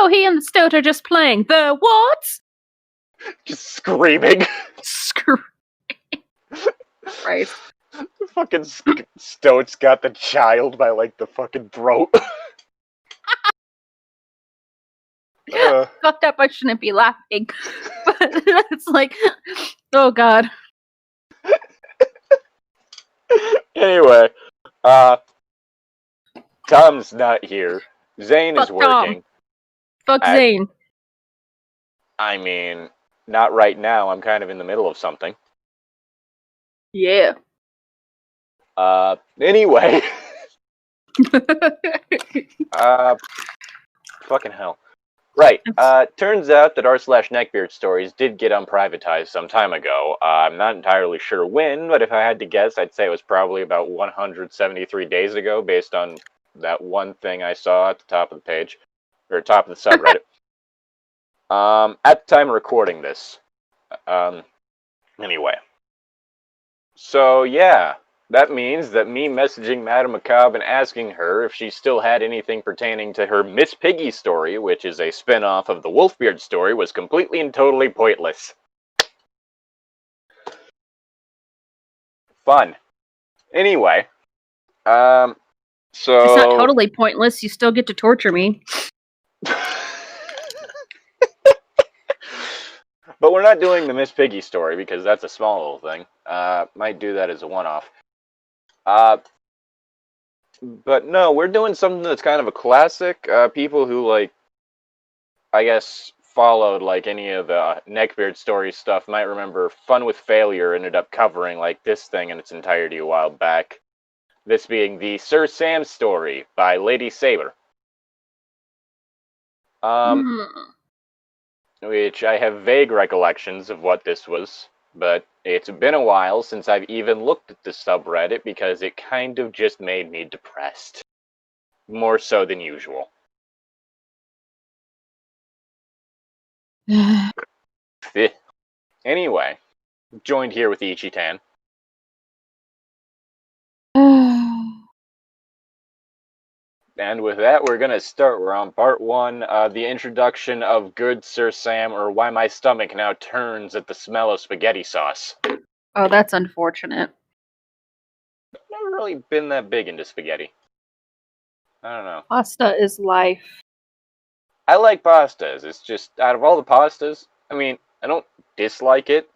Oh, he and the Stoat are just playing. The what? Just screaming. Right. The fucking Stoat's got the child by, like, the fucking throat. Fucked up, I shouldn't be laughing. But it's like, oh god. Anyway, Tom's not here. Zane is working. Fuck Zane. I mean, not right now. I'm kind of in the middle of something. Yeah. Anyway. Fucking hell. Right, turns out that r/Neckbeard stories did get unprivatized some time ago. I'm not entirely sure when, but if I had to guess, I'd say it was probably about 173 days ago, based on that one thing I saw at the top of the page, or top of the subreddit. At the time of recording this. Anyway. So, yeah. That means that me messaging Madame Macabre and asking her if she still had anything pertaining to her Miss Piggy story, which is a spin-off of the Wolfbeard story, was completely and totally pointless. Fun. Anyway, so... It's not totally pointless, you still get to torture me. But we're not doing the Miss Piggy story, because that's a small little thing. Might do that as a one-off. But no, we're doing something that's kind of a classic. People who, like, I guess, followed, like, any of the Neckbeard story stuff might remember Fun with Failure ended up covering, like, this thing in its entirety a while back. This being the Sir Sam story by Lady Saber. Which I have vague recollections of what this was. But it's been a while since I've even looked at the subreddit because it kind of just made me depressed. More so than usual. Anyway, joined here with Ichi-Tan. And with that, we're going to start. We're on part 1, the introduction of Good Sir Sam, or Why My Stomach Now Turns at the Smell of Spaghetti Sauce. Oh, that's unfortunate. I've never really been that big into spaghetti. I don't know. Pasta is life. I like pastas. It's just, out of all the pastas, I mean, I don't dislike it.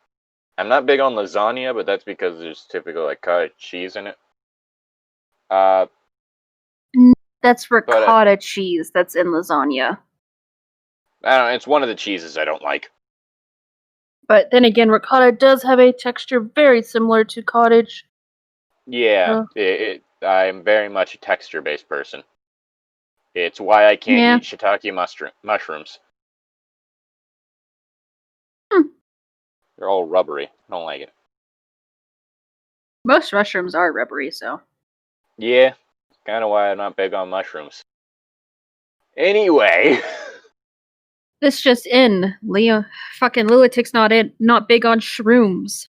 I'm not big on lasagna, but that's because there's typical, like, cottage cheese in it. That's ricotta cheese that's in lasagna. I don't know, it's one of the cheeses I don't like. But then again, ricotta does have a texture very similar to cottage. Yeah, I'm very much a texture-based person. It's why I can't eat shiitake mushrooms. They're all rubbery. I don't like it. Most mushrooms are rubbery, so. Yeah, kind of why I'm not big on mushrooms. Anyway. This just in. Fucking Llytic's not big on shrooms.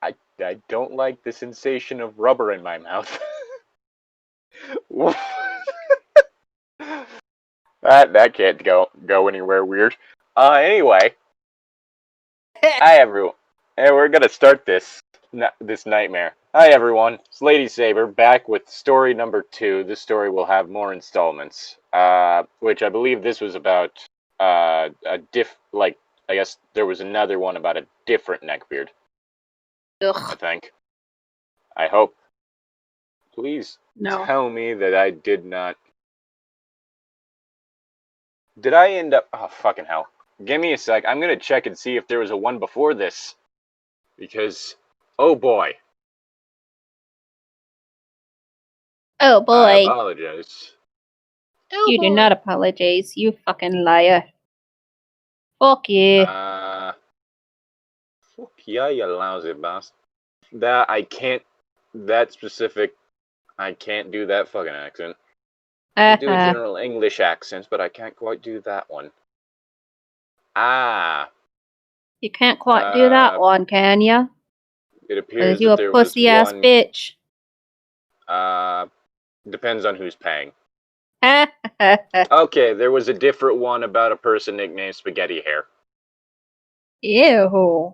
I don't like the sensation of rubber in my mouth. that can't go anywhere weird. Anyway. Hi everyone. Hey, we're gonna start this nightmare. Hi everyone, it's Lady Saber back with story number 2. This story will have more installments. Which I believe this was about I guess there was another one about a different Neckbeard. Ugh. I think. I hope. Please tell me that I did not. Did I end up? Oh, fucking hell. Give me a sec. I'm gonna check and see if there was a one before this. Because, oh boy. Oh boy. I apologize. You do not apologize, you fucking liar. Fuck you. Fuck yeah, you lousy bastard. I can't do that fucking accent. I do a general English accent, but I can't quite do that one. You can't quite do that one, can ya? It appears you that there a pussy ass bitch. Depends on who's paying. Okay, there was a different one about a person nicknamed Spaghetti Hair. Ew.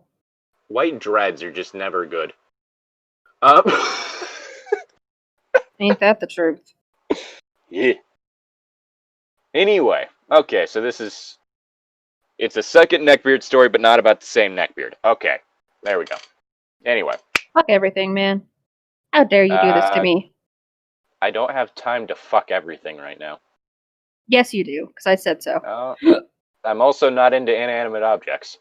White dreads are just never good. Ain't that the truth? Yeah. Anyway, okay, so it's a second Neckbeard story, but not about the same Neckbeard. Okay, there we go. Anyway. Fuck everything, man. How dare you do this to me? I don't have time to fuck everything right now. Yes, you do, because I said so. I'm also not into inanimate objects.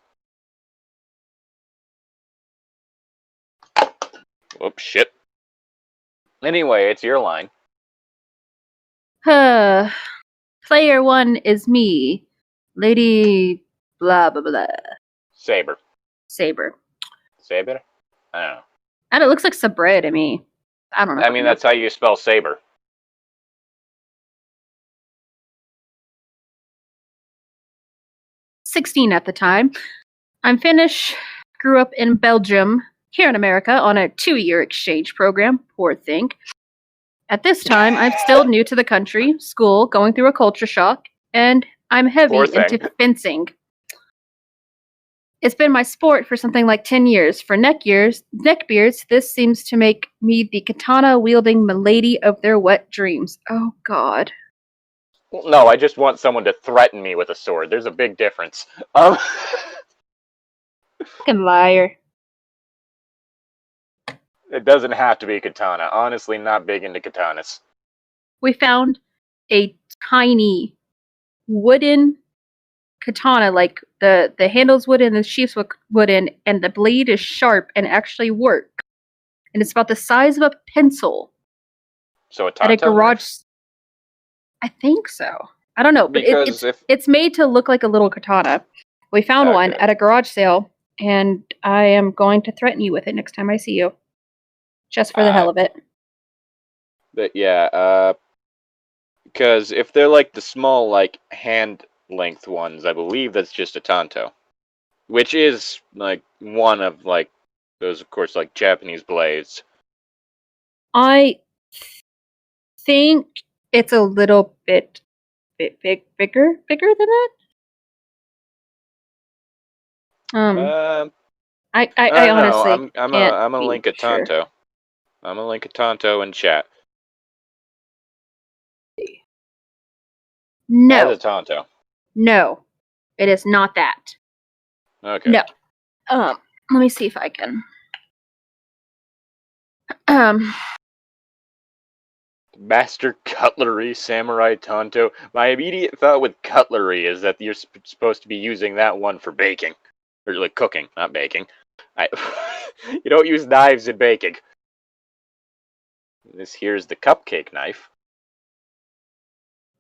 Whoops, shit. Anyway, it's your line. Player 1 is me, Lady blah blah blah. Saber. Saber. Saber? I don't know. And it looks like Sabre to me. I don't know. I mean, that's how you spell saber. "16 at the time. I'm Finnish, grew up in Belgium, here in America on a 2-year exchange program. Poor thing. At this time, I'm still new to the country, school, going through a culture shock, and I'm heavy into fencing. It's been my sport for something like 10 years. For neckbeards, this seems to make me the katana-wielding milady of their wet dreams." Oh, God. Well, no, I just want someone to threaten me with a sword. There's a big difference. Fucking liar. It doesn't have to be katana. Honestly, not big into katanas. We found a tiny wooden katana, like the handle's wooden, the sheath's wooden, and the blade is sharp and actually work. And it's about the size of a pencil. So a at a garage. Knife? I think so. I don't know, but it's made to look like a little katana. We found one at a garage sale, and I am going to threaten you with it next time I see you. Just for the hell of it. But yeah, because if they're like the small, like, hand-length ones, I believe that's just a tanto. Which is, like, one of, like, those, of course, like, Japanese blades. I think it's a little bit bigger than that. I honestly I'm a link a tanto. Sure. I'm a link a tanto in chat. No. That's a tanto. No, it is not that. Okay. No. Let me see if I can. Master cutlery, samurai tanto. My immediate thought with cutlery is that you're supposed to be using that one for baking. Or like cooking, not baking. You don't use knives in baking. This here's the cupcake knife.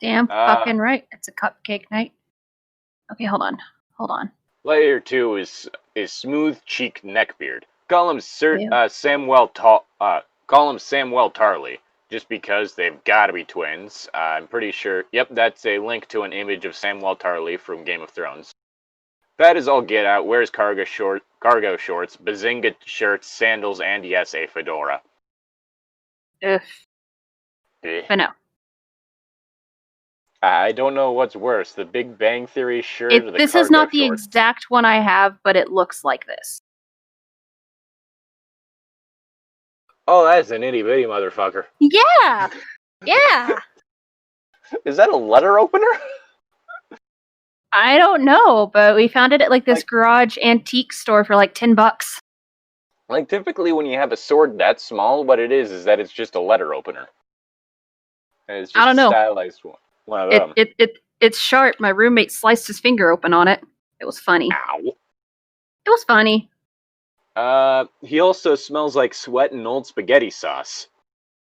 Damn fucking right. It's a cupcake knife. Okay, hold on. Layer 2 is smooth cheek neckbeard. Call him Samuel Tarley. Just because they've got to be twins. I'm pretty sure. Yep, that's a link to an image of Samuel Tarley from Game of Thrones. That is all get out. Wears cargo shorts, bazinga shirts, sandals, and yes, a fedora. Ugh. But no. I don't know what's worse, the Big Bang Theory shirt or the This is not the exact one I have, but it looks like this. Oh, that's an itty bitty motherfucker. Yeah! Yeah! Is that a letter opener? I don't know, but we found it at like this garage antique store for like $10. Like typically when you have a sword that small, what it is that it's just a letter opener. And it's just I don't know. A stylized one of them. It's sharp. My roommate sliced his finger open on it. It was funny. Ow. It was funny. He also smells like sweat and old spaghetti sauce.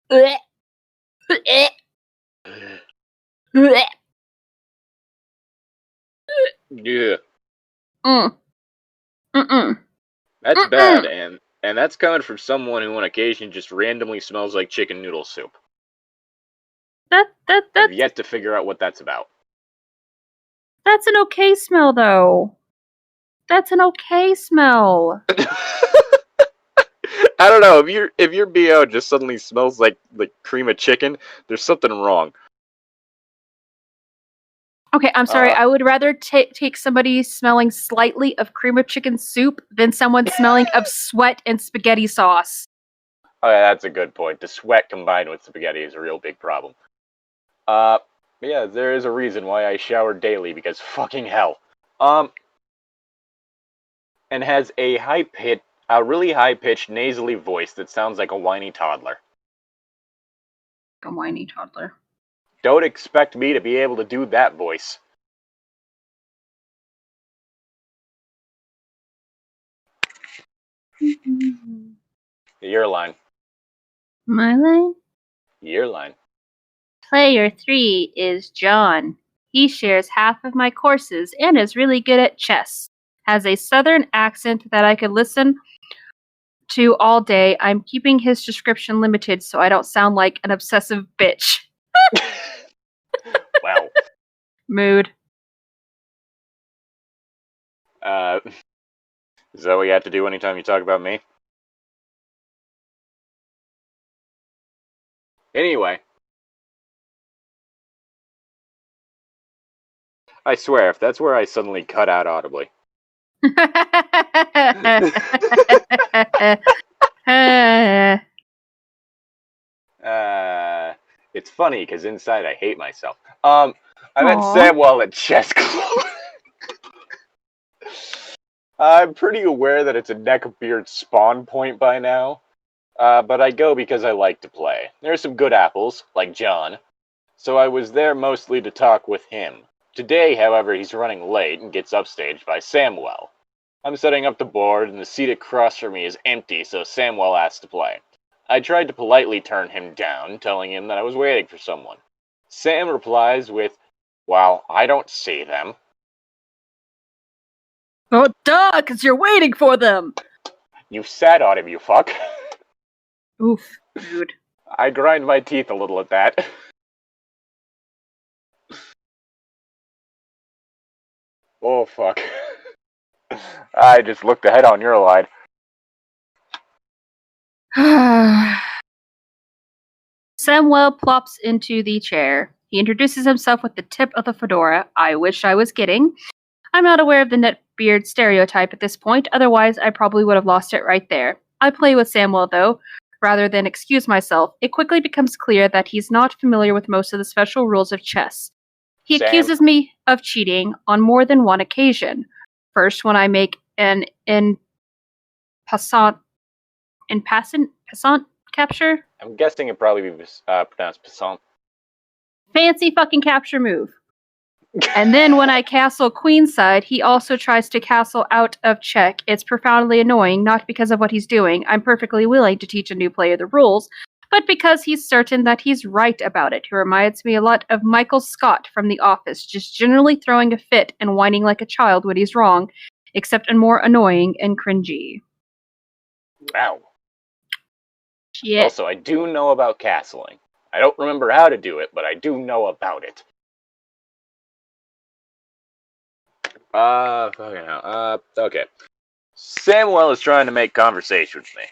Yeah. That's bad, and that's coming from someone who on occasion just randomly smells like chicken noodle soup. I've yet to figure out what that's about. That's an okay smell, though. That's an okay smell. I don't know, if your BO just suddenly smells like cream of chicken, there's something wrong. Okay, I'm sorry. I would rather take somebody smelling slightly of cream of chicken soup than someone smelling of sweat and spaghetti sauce. Oh, yeah, that's a good point. The sweat combined with spaghetti is a real big problem. Yeah, there is a reason why I shower daily, because fucking hell. And has a really high-pitched, nasally voice that sounds like a whiny toddler. A whiny toddler. Don't expect me to be able to do that voice. Your line. My line? Your line. Player 3 is John. He shares half of my courses and is really good at chess. Has a southern accent that I could listen to all day. I'm keeping his description limited so I don't sound like an obsessive bitch. Wow. Mood. Is that what you have to do anytime you talk about me? Anyway. I swear, if that's where I suddenly cut out audibly. It's funny, because inside I hate myself. I met Samuel at chess club. I'm pretty aware that it's a Neckbeard spawn point by now. But I go because I like to play. There are some good apples, like John. So I was there mostly to talk with him. Today, however, he's running late and gets upstaged by Samuel. I'm setting up the board, and the seat across from me is empty, so Samuel asks to play. I tried to politely turn him down, telling him that I was waiting for someone. Sam replies with, "Well, I don't see them." Oh, duh, because you're waiting for them! You sat on him, you fuck. Oof, dude. I grind my teeth a little at that. Oh, fuck. I just looked ahead on your line. Samuel plops into the chair. He introduces himself with the tip of the fedora I wish I was getting. I'm not aware of the Neckbeard stereotype at this point, otherwise I probably would have lost it right there. I play with Samuel, though. Rather than excuse myself, it quickly becomes clear that he's not familiar with most of the special rules of chess. He accuses me of cheating on more than one occasion. First, when I make an passant capture? I'm guessing it probably be pronounced passant. Fancy fucking capture move. And then when I castle queenside, he also tries to castle out of check. It's profoundly annoying, not because of what he's doing. I'm perfectly willing to teach a new player the rules, but because he's certain that he's right about it. He reminds me a lot of Michael Scott from The Office, just generally throwing a fit and whining like a child when he's wrong, except more annoying and cringy. Wow. Shit. Also, I do know about castling. I don't remember how to do it, but I do know about it. Okay. Samuel is trying to make conversation with me.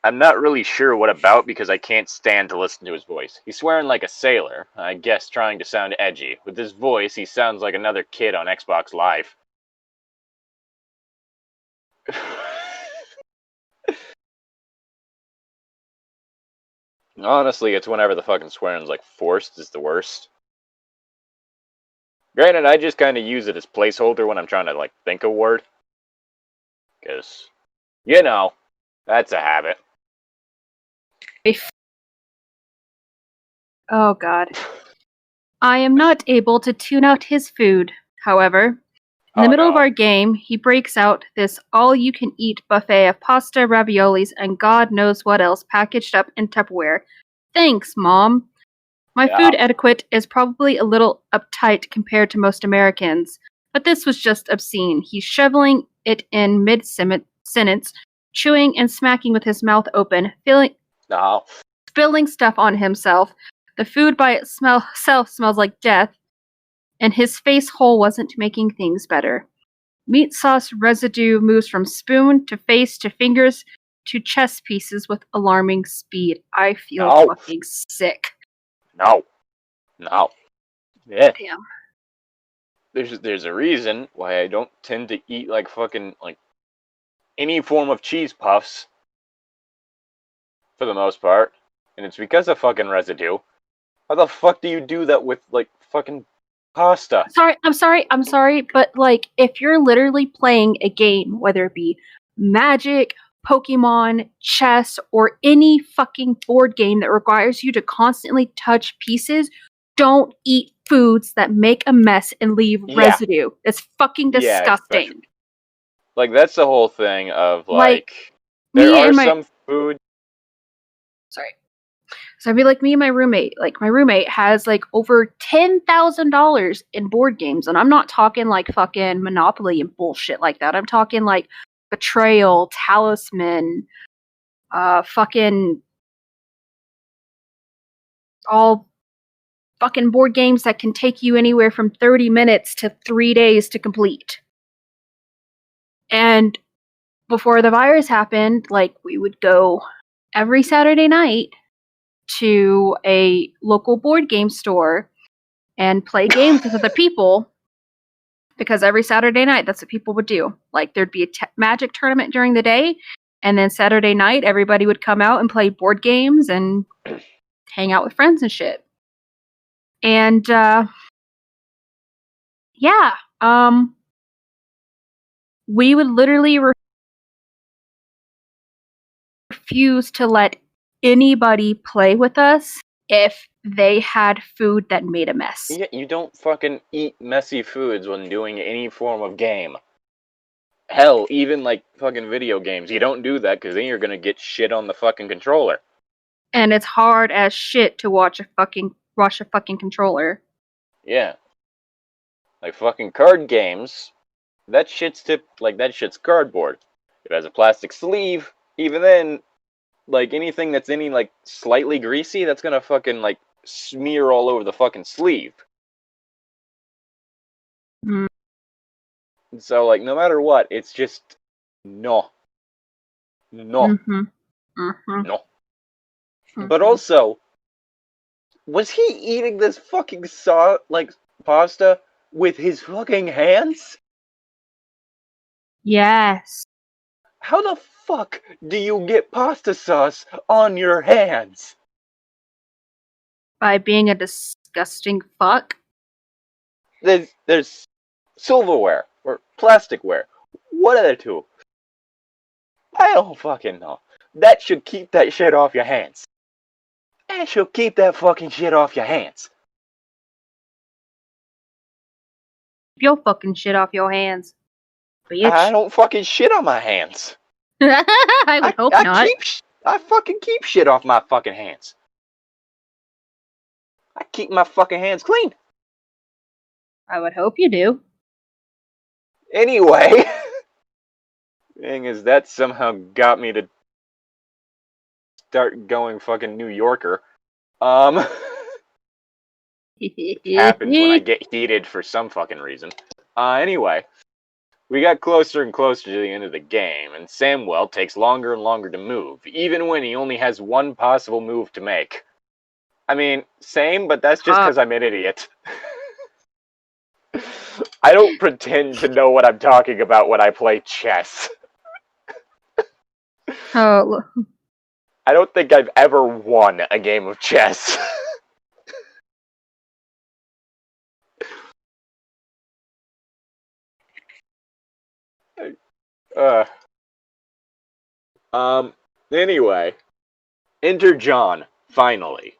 I'm not really sure what about because I can't stand to listen to his voice. He's swearing like a sailor, I guess trying to sound edgy. With his voice, he sounds like another kid on Xbox Live. Honestly, it's whenever the fucking swearing's like forced is the worst. Granted, I just kind of use it as placeholder when I'm trying to, like, think a word. Because, you know, that's a habit. Oh, God. I am not able to tune out his food, however. In the middle of our game, he breaks out this all-you-can-eat buffet of pasta, raviolis, and God knows what else packaged up in Tupperware. Thanks, Mom. My food etiquette is probably a little uptight compared to most Americans, but this was just obscene. He's shoveling it in mid-sentence, chewing and smacking with his mouth open, spilling stuff on himself. The food by itself smells like death, and his face hole wasn't making things better. Meat sauce residue moves from spoon to face to fingers to chess pieces with alarming speed. I feel fucking sick. No. Yeah. Damn. there's a reason why I don't tend to eat like fucking like any form of cheese puffs for the most part, and it's because of fucking residue. How the fuck do you do that with like fucking pasta? I'm sorry, but like if you're literally playing a game, whether it be Magic, Pokemon, chess, or any fucking board game that requires you to constantly touch pieces, don't eat foods that make a mess and leave residue. It's fucking disgusting. Yeah, like that's the whole thing of Like, there are some food. Sorry. So I'd be like me and my roommate. Like my roommate has like over $10,000 in board games, and I'm not talking like fucking Monopoly and bullshit like that. I'm talking like Betrayal, Talisman, fucking all fucking board games that can take you anywhere from 30 minutes to 3 days to complete. And before the virus happened, like we would go every Saturday night to a local board game store and play games with other people, because every Saturday night that's what people would do. Like there'd be a Magic tournament during the day, and then Saturday night everybody would come out and play board games and hang out with friends and shit. And we would literally refuse to let anybody play with us if they had food that made a mess. Yeah, you don't fucking eat messy foods when doing any form of game. Hell, even like fucking video games, you don't do that because then you're gonna get shit on the fucking controller. And it's hard as shit to wash a fucking controller. Yeah. Like fucking card games, that shit's cardboard. It has a plastic sleeve, even then, like anything that's any like slightly greasy, that's gonna fucking like smear all over the fucking sleeve. Mm. So like no matter what, it's just no. Mm-hmm. Mm-hmm. No. Mm-hmm. But also, was he eating this fucking pasta with his fucking hands? Yes. How the fuck do you get pasta sauce on your hands? By being a disgusting fuck. There's silverware or plasticware. What are the two? I don't fucking know. That should keep that shit off your hands. That should keep that fucking shit off your hands. Keep your fucking shit off your hands, bitch. I don't fucking shit on my hands. I would hope not. I fucking keep shit off my fucking hands. I keep my fucking hands clean. I would hope you do. Anyway, thing is that somehow got me to start going fucking New Yorker. Happens when I get heated for some fucking reason. Anyway, we got closer and closer to the end of the game, and Samuel takes longer and longer to move, even when he only has one possible move to make. I mean, same, but that's just because I'm an idiot. I don't pretend to know what I'm talking about when I play chess. Oh. I don't think I've ever won a game of chess. Anyway, enter John, finally.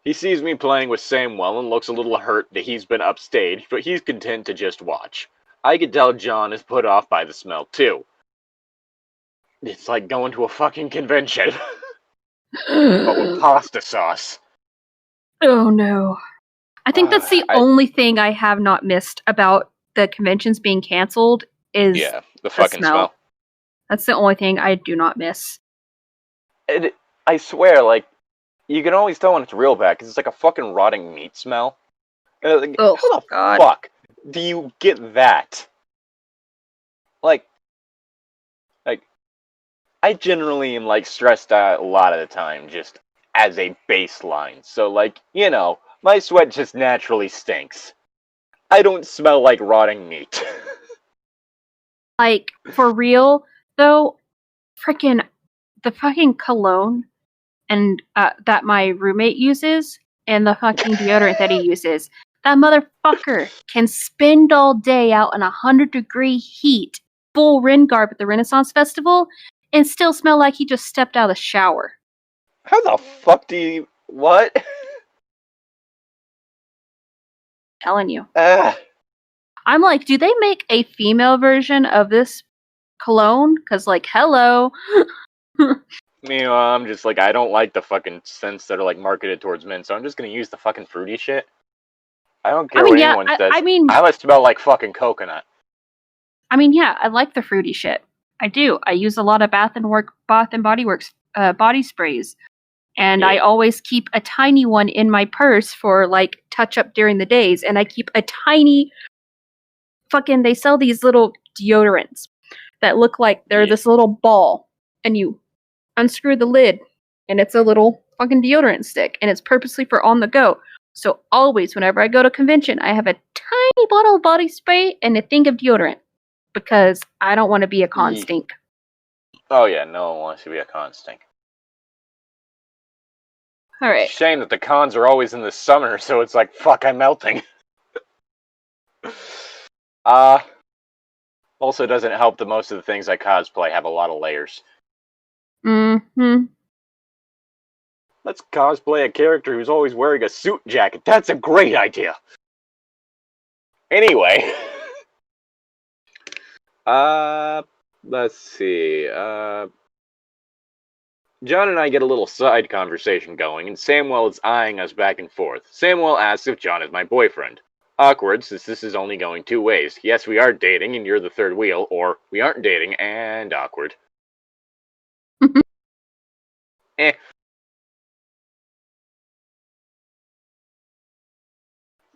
He sees me playing with Samuel and looks a little hurt that he's been upstaged, but he's content to just watch. I can tell John is put off by the smell, too. It's like going to a fucking convention. But with pasta sauce. Oh no. I think that's the only thing I have not missed about the conventions being canceled is the fucking smell. That's the only thing I do not miss. I swear, like, you can always tell when it's real bad, because it's like a fucking rotting meat smell. Like, oh, how the God. fuck do you get that? Like, I generally am, like, stressed out a lot of the time, just as a baseline. So, like, you know, my sweat just naturally stinks. I don't smell like rotting meat. Like, for real, though, the fucking cologne and that my roommate uses and the fucking deodorant that he uses, that motherfucker can spend all day out in 100-degree heat, full Ren garb at the Renaissance Festival, and still smell like he just stepped out of the shower. How the fuck do you... What? Telling you. Ah. I'm like, do they make a female version of this cologne? Because, like, hello. I'm just like, I don't like the fucking scents that are like marketed towards men, so I'm just gonna use the fucking fruity shit. I don't care what anyone says. I must smell like fucking coconut. I mean, yeah, I like the fruity shit. I do. I use a lot of Bath and Body Works body sprays. And yeah. I always keep a tiny one in my purse for, like, touch-up during the days. And I keep a tiny they sell these little deodorants that look like they're this little ball. And you unscrew the lid, and it's a little fucking deodorant stick. And it's purposely for on the go. So always, whenever I go to convention, I have a tiny bottle of body spray and a thing of deodorant. Because I don't want to be a con stink. Oh yeah, no one wants to be a con stink. Alright. It's a shame that the cons are always in the summer, so it's like, fuck, I'm melting. Also doesn't help that most of the things I cosplay have a lot of layers. Mm-hmm. Let's cosplay a character who's always wearing a suit jacket. That's a great idea. Anyway. Let's see. John and I get a little side conversation going, and Samuel is eyeing us back and forth. Samuel asks if John is my boyfriend. Awkward, since this is only going two ways. Yes, we are dating, and you're the third wheel, or we aren't dating, and awkward.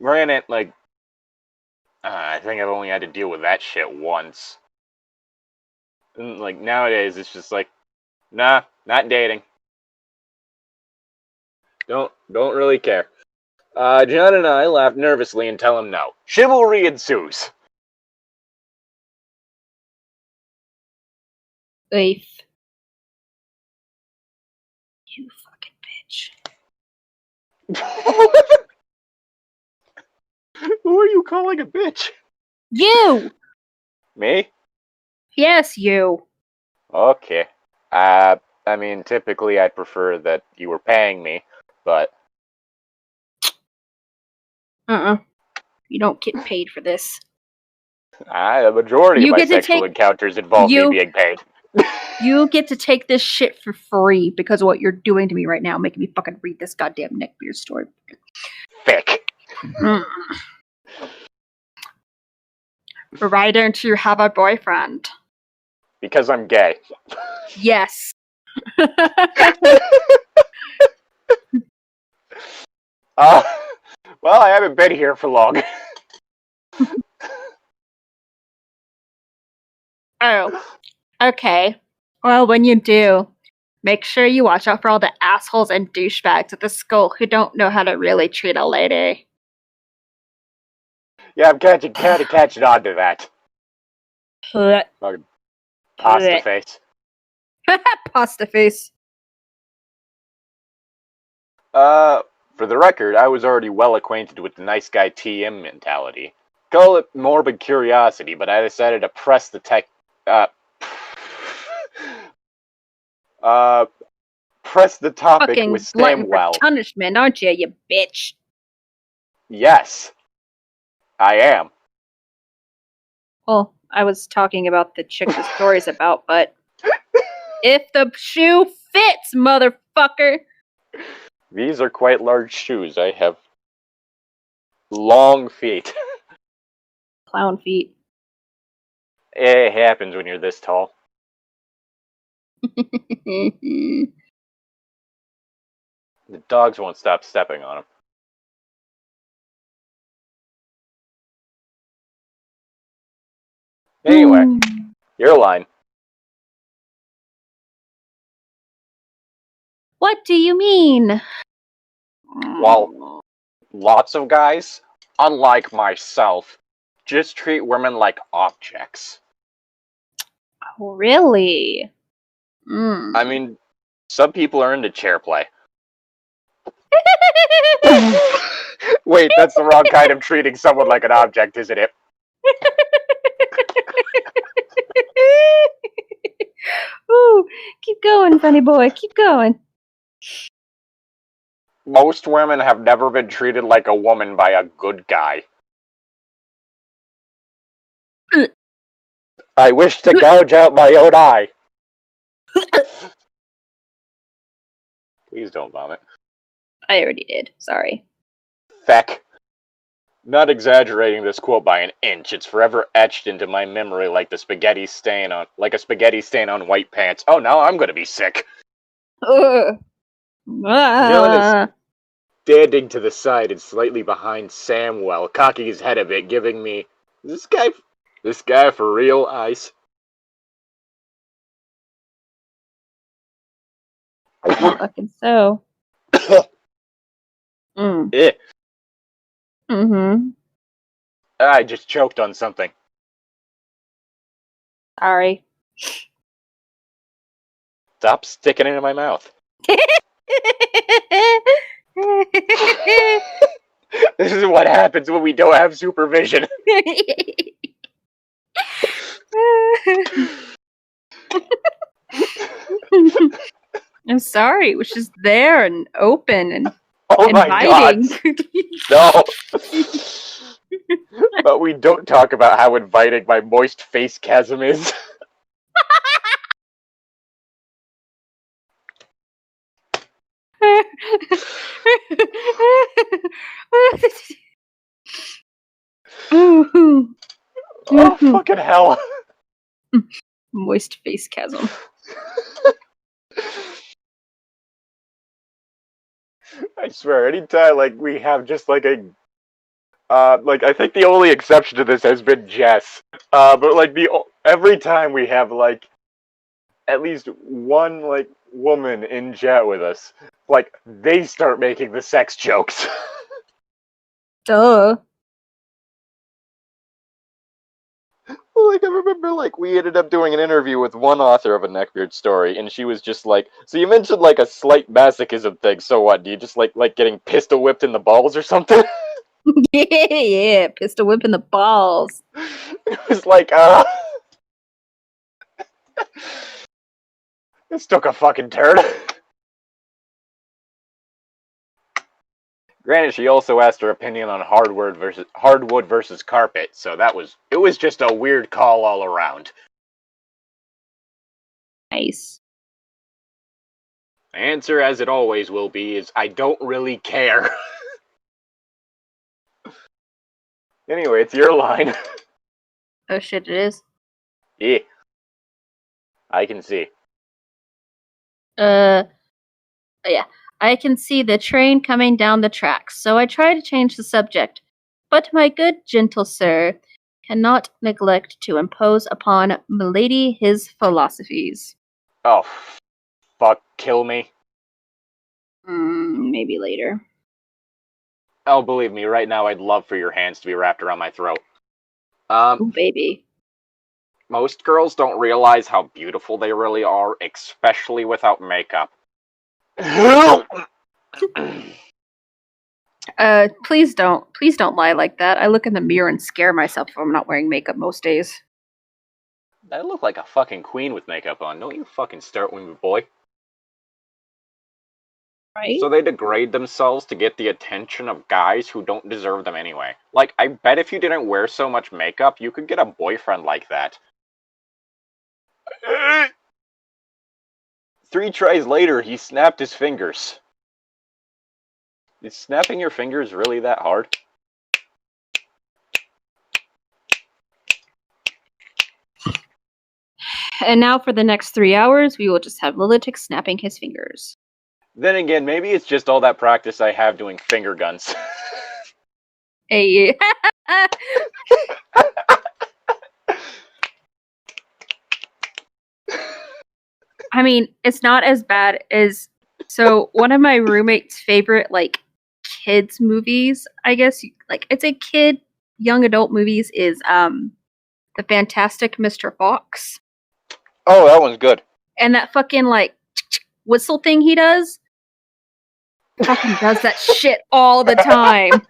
Granted, like, I think I've only had to deal with that shit once. And, like, nowadays, it's just like, nah, not dating. Don't really care. John and I laugh nervously and tell him no. Chivalry ensues. Safe. You fucking bitch. Who are you calling a bitch? You! Me? Yes, you. Okay. I mean, typically I prefer that you were paying me, but... You don't get paid for this. The majority of my sexual encounters involve me being paid. You get to take this shit for free because of what you're doing to me right now, making me fucking read this goddamn Neckbeard story. Thick. Why don't you have a boyfriend? Because I'm gay. Yes. Well, I haven't been here for long. Oh. Okay. Well, when you do, make sure you watch out for all the assholes and douchebags at the school who don't know how to really treat a lady. Yeah, I'm catching on to that. Fucking pasta face. Pasta face. For the record, I was already well acquainted with the nice guy TM mentality. Call it morbid curiosity, but I decided to press the press the topic fucking with Samuel. For punishment, aren't you, you bitch? Yes, I am. Well, I was talking about the chick the story's about, but if the shoe fits, motherfucker. These are quite large shoes. I have long feet. Clown feet. It happens when you're this tall. The dogs won't stop stepping on them. Anyway, your line. What do you mean? Well, lots of guys unlike myself, just treat women like objects. Oh, really? Mm. I mean, some people are into chair play. Wait, that's the wrong kind of treating someone like an object, isn't it? Ooh, keep going, funny boy. Keep going. Most women have never been treated like a woman by a good guy. I wish to gouge out my own eye. Please don't vomit. I already did. Sorry. Feck. Not exaggerating this quote by an inch. It's forever etched into my memory like a spaghetti stain on white pants. Oh, now I'm gonna be sick. Ugh. Dylan is standing to the side and slightly behind Samwell, cocking his head a bit, giving me this guy for real eyes. Fucking so. Mm. Eh. Mm-hmm. I just choked on something. Sorry. Stop sticking it in my mouth. This is what happens when we don't have supervision. I'm sorry. It was just there and open and Oh inviting. My God. No. But we don't talk about how inviting my moist face chasm is. Oh, fucking hell. Moist face chasm. I swear, anytime we have just a I think the only exception to this has been Jess. But every time we have at least one woman in chat with us, they start making the sex jokes. Duh. Well, I remember, we ended up doing an interview with one author of a Neckbeard story, and she was just so you mentioned, a slight masochism thing, so what, do you just, getting pistol whipped in the balls or something? Yeah, pistol whipping the balls. It was this took a fucking turn. Granted, she also asked her opinion on hardwood versus carpet, so it was just a weird call all around. Nice. The answer, as it always will be, is I don't really care. Anyway, it's your line. Oh shit, it is? Yeah. I can see. Yeah. I can see the train coming down the tracks, so I try to change the subject. But my good gentle sir cannot neglect to impose upon milady his philosophies. Oh, fuck, kill me. Maybe later. Oh, believe me, right now I'd love for your hands to be wrapped around my throat. Ooh, baby. Most girls don't realize how beautiful they really are, especially without makeup. Please don't lie like that. I look in the mirror and scare myself if I'm not wearing makeup most days. I look like a fucking queen with makeup on. Don't you fucking start with me, boy. Right? So they degrade themselves to get the attention of guys who don't deserve them anyway. I bet if you didn't wear so much makeup, you could get a boyfriend like that. 3 tries later, he snapped his fingers. Is snapping your fingers really that hard? And now for the next 3 hours, we will just have Llytic snapping his fingers. Then again, maybe it's just all that practice I have doing finger guns. Hey. I mean, it's not as bad as... So, one of my roommate's favorite, kids movies, I guess. Like, it's a kid, young adult movies is The Fantastic Mr. Fox. Oh, that one's good. And that fucking, like, whistle thing he does. Fucking does that shit all the time.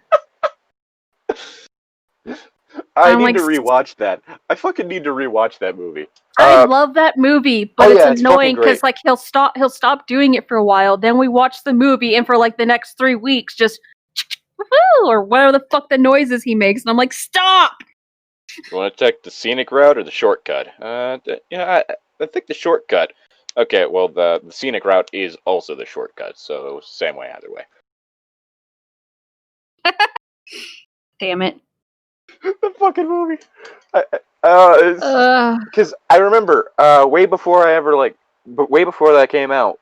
I need to rewatch that. I fucking need to rewatch that movie. I love that movie, but it's annoying because like he'll stop doing it for a while. Then we watch the movie, and for like the next 3 weeks, just or whatever the fuck the noises he makes, and I'm like, stop! You want to take the scenic route or the shortcut? I think the shortcut. Okay, well the scenic route is also the shortcut, so same way either way. Damn it. The fucking movie. Because I remember way before that came out.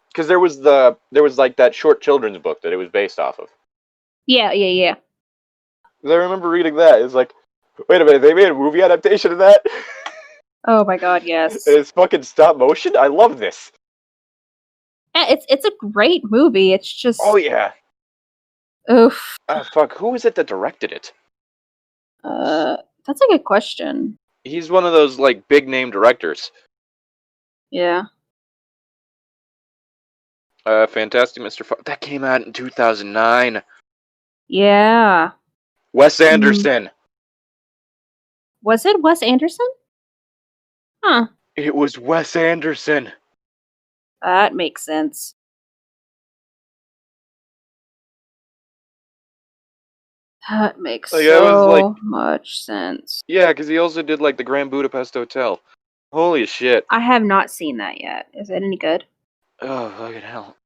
Because there was like that short children's book that it was based off of. Yeah. I remember reading that. It's like, wait a minute, they made a movie adaptation of that? Oh my god, yes. And it's fucking stop motion? I love this. Yeah, it's a great movie. It's just... Oh yeah. Oof. Fuck, who is it that directed it? That's a good question. He's one of those, like, big-name directors. Yeah. Fantastic Mr. Fox. That came out in 2009. Yeah. Wes Anderson. Was it Wes Anderson? Huh. It was Wes Anderson. That makes sense. That makes much sense. Yeah, because he also did, like, the Grand Budapest Hotel. Holy shit. I have not seen that yet. Is it any good? Oh, fucking hell.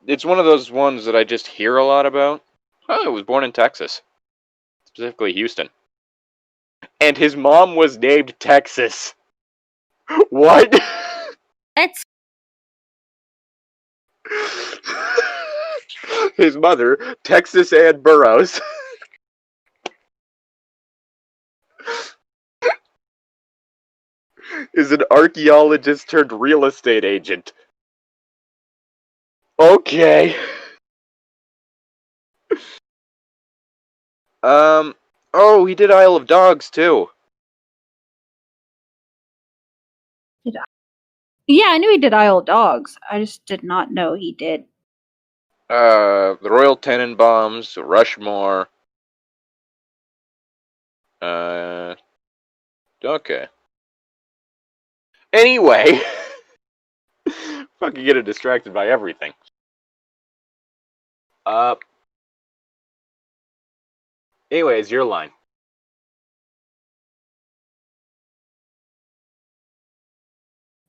It's one of those ones that I just hear a lot about. Oh, it was born in Texas. Specifically Houston. And his mom was named Texas. What? That's... His mother, Texas Ann Burroughs. Is an archaeologist turned real estate agent. Okay. Oh, he did Isle of Dogs, too. Yeah, I knew he did Isle of Dogs. I just did not know he did. The Royal Tenenbaums, Rushmore. Okay. Anyway. Fucking getting distracted by everything. Anyways, your line.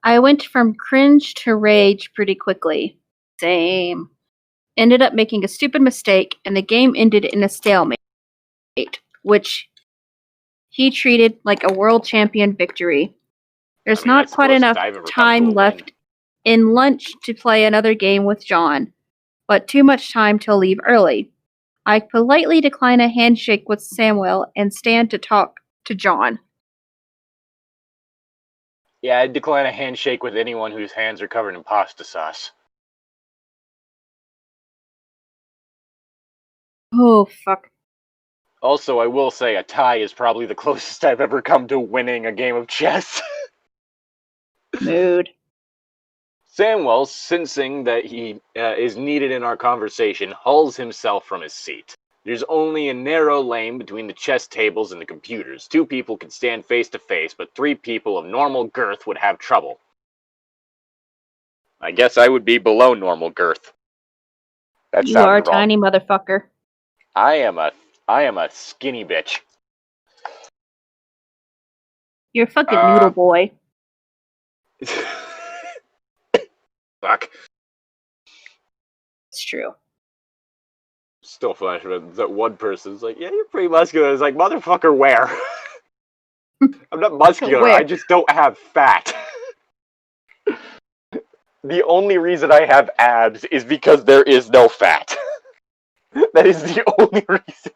I went from cringe to rage pretty quickly. Same. Ended up making a stupid mistake, and the game ended in a stalemate, which he treated like a world champion victory. There's not quite enough time left in lunch to play another game with John, but too much time to leave early. I politely decline a handshake with Samuel and stand to talk to John. Yeah, I'd decline a handshake with anyone whose hands are covered in pasta sauce. Oh, fuck. Also, I will say a tie is probably the closest I've ever come to winning a game of chess. Mood. Samuel, sensing that he is needed in our conversation, hauls himself from his seat. There's only a narrow lane between the chess tables and the computers. 2 people can stand face to face, but 3 people of normal girth would have trouble. I guess I would be below normal girth. You are a tiny motherfucker. I am a skinny bitch. You're a fucking noodle boy. Fuck. It's true. Still funny that one person's like, yeah, you're pretty muscular. It's like, motherfucker, where? I'm not muscular, Where? I just don't have fat. The only reason I have abs is because there is no fat. That is the only reason.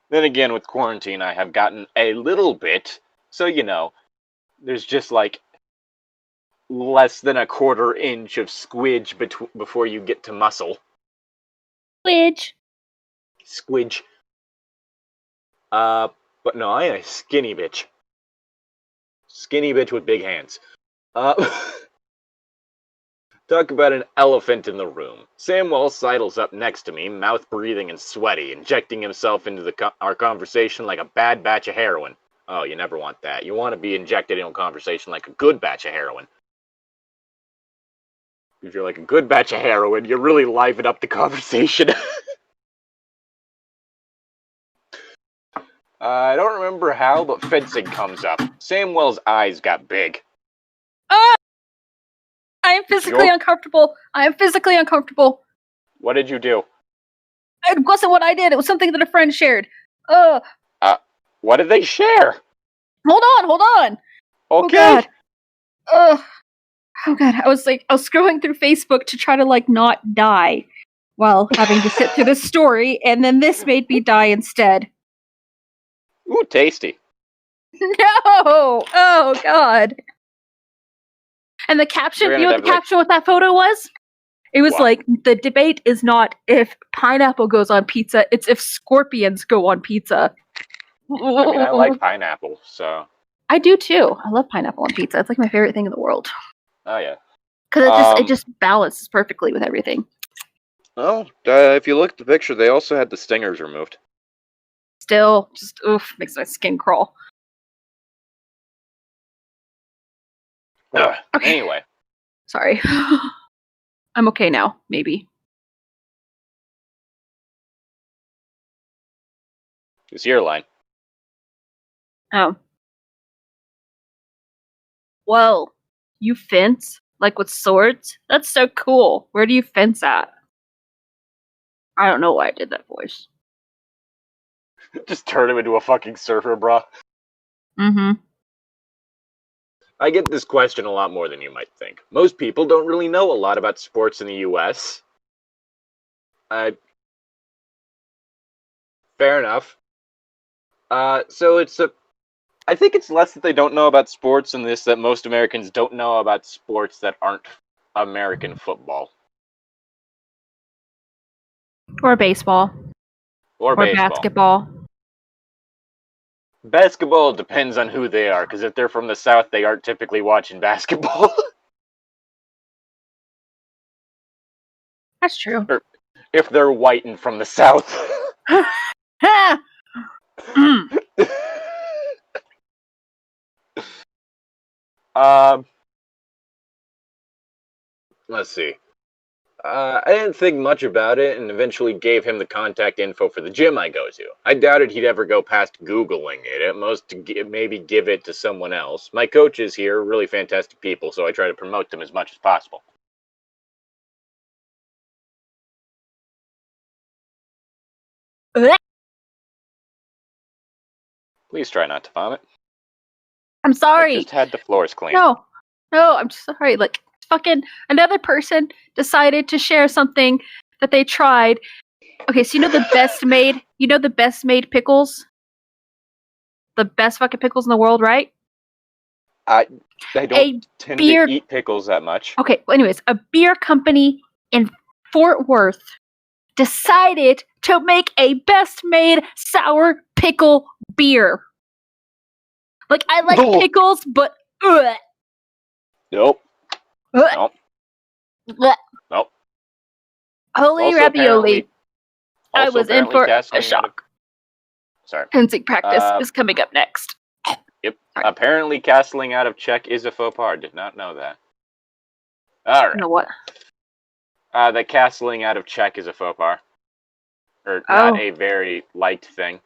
Then again, with quarantine, I have gotten a little bit, so you know, there's just like less than a quarter inch of squidge before you get to muscle. Squidge. Squidge. But no, I am a skinny bitch. Skinny bitch with big hands. Talk about an elephant in the room. Samwell sidles up next to me, mouth breathing and sweaty, injecting himself into our conversation like a bad batch of heroin. Oh, you never want that. You want to be injected into a conversation like a good batch of heroin. If you're like a good batch of heroin, you really liven up the conversation. I don't remember how, but fencing comes up. Samwell's eyes got big. I am physically uncomfortable. I am physically uncomfortable. What did you do? It wasn't what I did. It was something that a friend shared. What did they share? Hold on. Okay. Oh God. I was scrolling through Facebook to try to not die while having to sit through this story, and then this made me die instead. Ooh, tasty. No! Oh God. And the caption, you know what the caption with that photo was? It was the debate is not if pineapple goes on pizza, it's if scorpions go on pizza. I mean, I like pineapple, so. I do too. I love pineapple on pizza. It's like my favorite thing in the world. Oh yeah. Because it just balances perfectly with everything. Well, if you look at the picture, they also had the stingers removed. Still, just makes my skin crawl. Okay. Anyway. Sorry. I'm okay now, maybe. It's your line. Oh. Whoa. You fence? Like with swords? That's so cool. Where do you fence at? I don't know why I did that voice. Just turn him into a fucking surfer, bro. Mm-hmm. I get this question a lot more than you might think. Most people don't really know a lot about sports in the U.S. Fair enough. So I think it's less that they don't know about sports and this that most Americans don't know about sports that aren't American football. Or baseball. Or baseball. Basketball. Basketball depends on who they are, because if they're from the South, they aren't typically watching basketball. That's true. Or if they're white and from the South. Let's see. I didn't think much about it and eventually gave him the contact info for the gym I go to. I doubted he'd ever go past Googling it, at most to maybe give it to someone else. My coaches here are really fantastic people, so I try to promote them as much as possible. Please try not to vomit. I'm sorry. I just had the floors cleaned. No, I'm sorry. Like, fucking another person decided to share something that they tried. Okay, so you know the best made pickles? The best fucking pickles in the world, right? I don't tend to eat pickles that much. Okay, well, anyways, a beer company in Fort Worth decided to make a best made sour pickle beer. Like, I like pickles, but Nope. Nope. Nope. Holy ravioli. I was in for a shock. Sorry. Fencing practice is coming up next. Yep. Sorry. Apparently castling out of check is a faux pas. Did not know that. Alright. You know what? That castling out of check is a faux pas. Or not a very liked thing.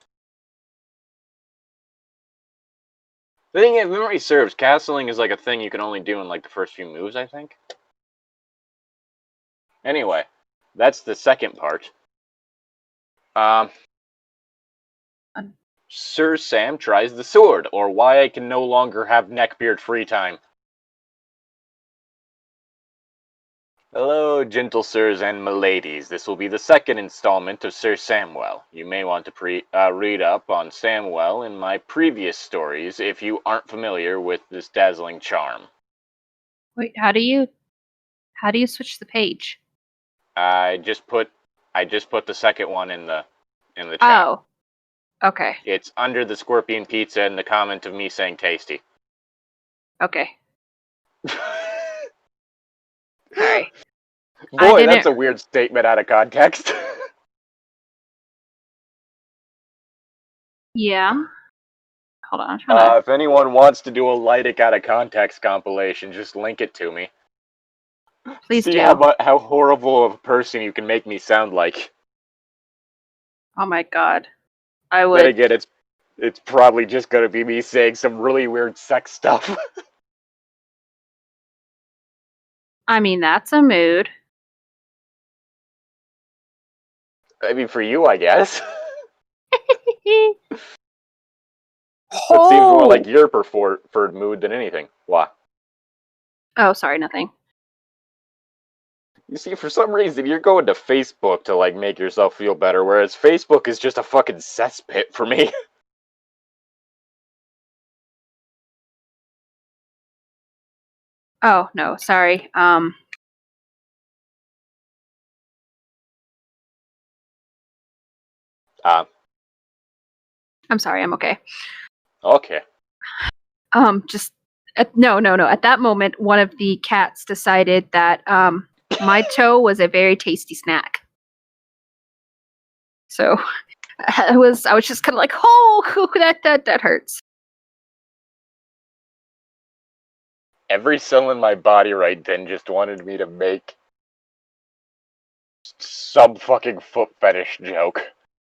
The thing, if memory serves, castling is like a thing you can only do in like the first few moves, I think. Anyway, that's the second part. Sir Sam tries the sword, or why I can no longer have Neckbeard free time. Hello, gentle sirs and miladies. This will be the second installment of Sir Samwell. You may want to read up on Samwell in my previous stories if you aren't familiar with this dazzling charm. Wait, how do you switch the page? I just put the second one in the chat. Oh. Okay. It's under the scorpion pizza and the comment of me saying tasty. Okay. Sorry. Boy, that's a weird statement out of context. Yeah. Hold on. I'm trying to... If anyone wants to do a Llytic out of context compilation, just link it to me. Please See do. how horrible of a person you can make me sound like. Oh my god. I would... Then again, it's probably just gonna be me saying some really weird sex stuff. I mean, that's a mood. I mean, for you, I guess. That seems more like your preferred mood than anything. Why? Oh, sorry, nothing. You see, for some reason, you're going to Facebook to, like, make yourself feel better, whereas Facebook is just a fucking cesspit for me. Oh, no, sorry. I'm sorry, I'm okay. Okay. No. At that moment, one of the cats decided that my toe was a very tasty snack. So I was just kind of like, oh, that hurts. Every cell in my body right then just wanted me to make some fucking foot fetish joke,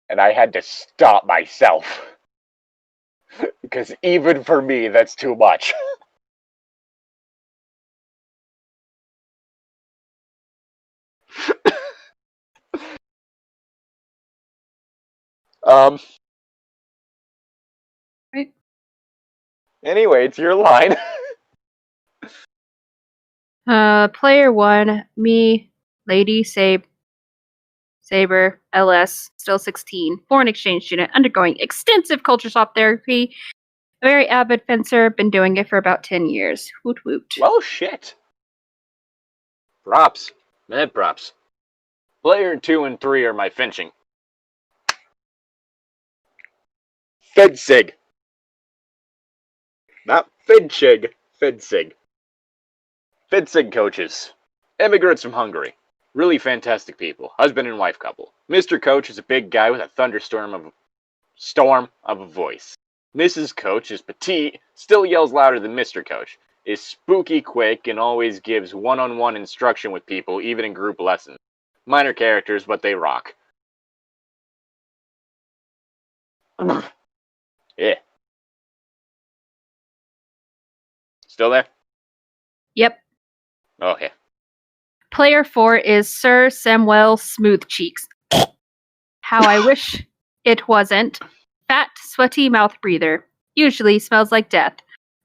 and I had to stop myself. Because even for me, that's too much. Right. Anyway, it's your line. Player 1, me, Lady Saber, LS, still 16, foreign exchange student, undergoing extensive culture shock therapy, a very avid fencer, been doing it for about 10 years. Woot woot. Well, shit. Props. Mad props. Player 2 and 3 are my finching. Fedsig. Not Fidchig. Fedsig. Fedsig coaches. Immigrants from Hungary. Really fantastic people. Husband and wife couple. Mr. Coach is a big guy with a thunderstorm of a voice. Mrs. Coach is petite, still yells louder than Mr. Coach, is spooky quick, and always gives one-on-one instruction with people, even in group lessons. Minor characters, but they rock. Yeah. Still there? Yep. Okay. Player 4 is Sir Samuel Smoothcheeks. How I wish it wasn't. Fat, sweaty mouth breather. Usually smells like death.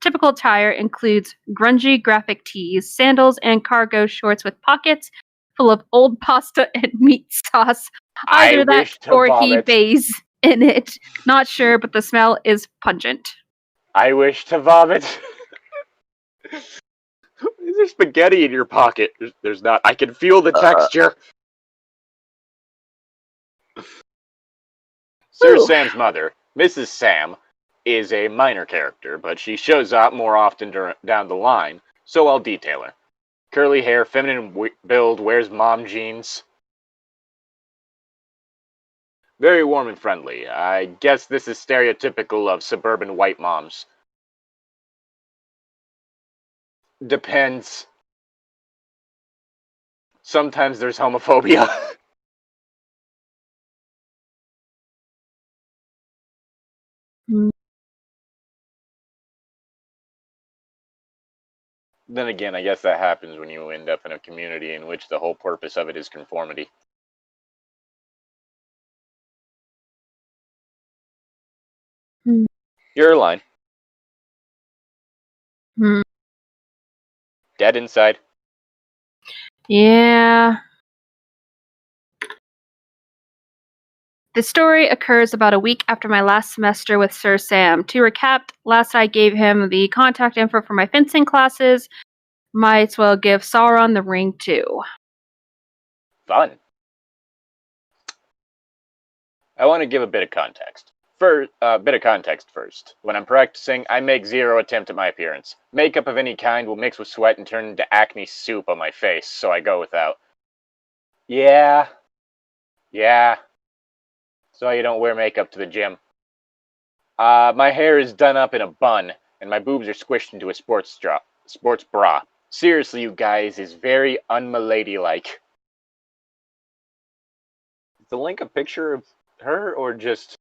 Typical attire includes grungy graphic tees, sandals, and cargo shorts with pockets full of old pasta and meat sauce. Either that or he bathes in it. Not sure, but the smell is pungent. I wish to vomit. Is there spaghetti in your pocket? There's not. I can feel the texture. Sir Sam's mother, Mrs. Sam, is a minor character, but she shows up more often down the line, so I'll detail her. Curly hair, feminine build, wears mom jeans. Very warm and friendly. I guess this is stereotypical of suburban white moms. Depends. Sometimes there's homophobia. Then again, I guess that happens when you end up in a community in which the whole purpose of it is conformity. Your line. Dead inside. Yeah. The story occurs about a week after my last semester with Sir Sam. To recap, last I gave him the contact info for my fencing classes. Might as well give Sauron the ring too. Fun. I want to give a bit of context. First. When I'm practicing, I make zero attempt at my appearance. Makeup of any kind will mix with sweat and turn into acne soup on my face, so I go without. Yeah. So you don't wear makeup to the gym. My hair is done up in a bun, and my boobs are squished into a sports bra. Seriously, you guys, is very unmilady-like. Is the link a picture of her, or just...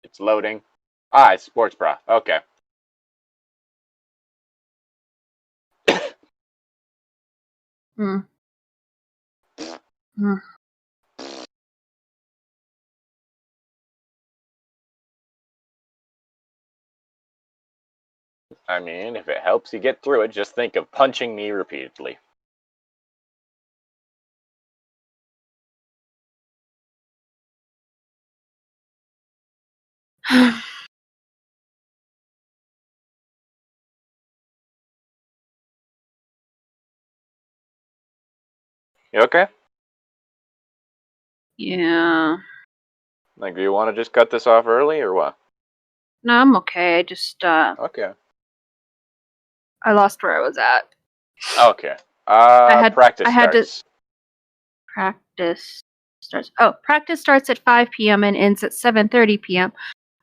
It's loading. It's sports bra. Okay. Hmm. I mean, if it helps you get through it, just think of punching me repeatedly. You okay? Yeah. Like, do you want to just cut this off early, or what? No, I'm okay. I just, Okay. I lost where I was at. Okay. Practice starts. Practice starts. Oh, practice starts at 5 p.m. and ends at 7:30 p.m.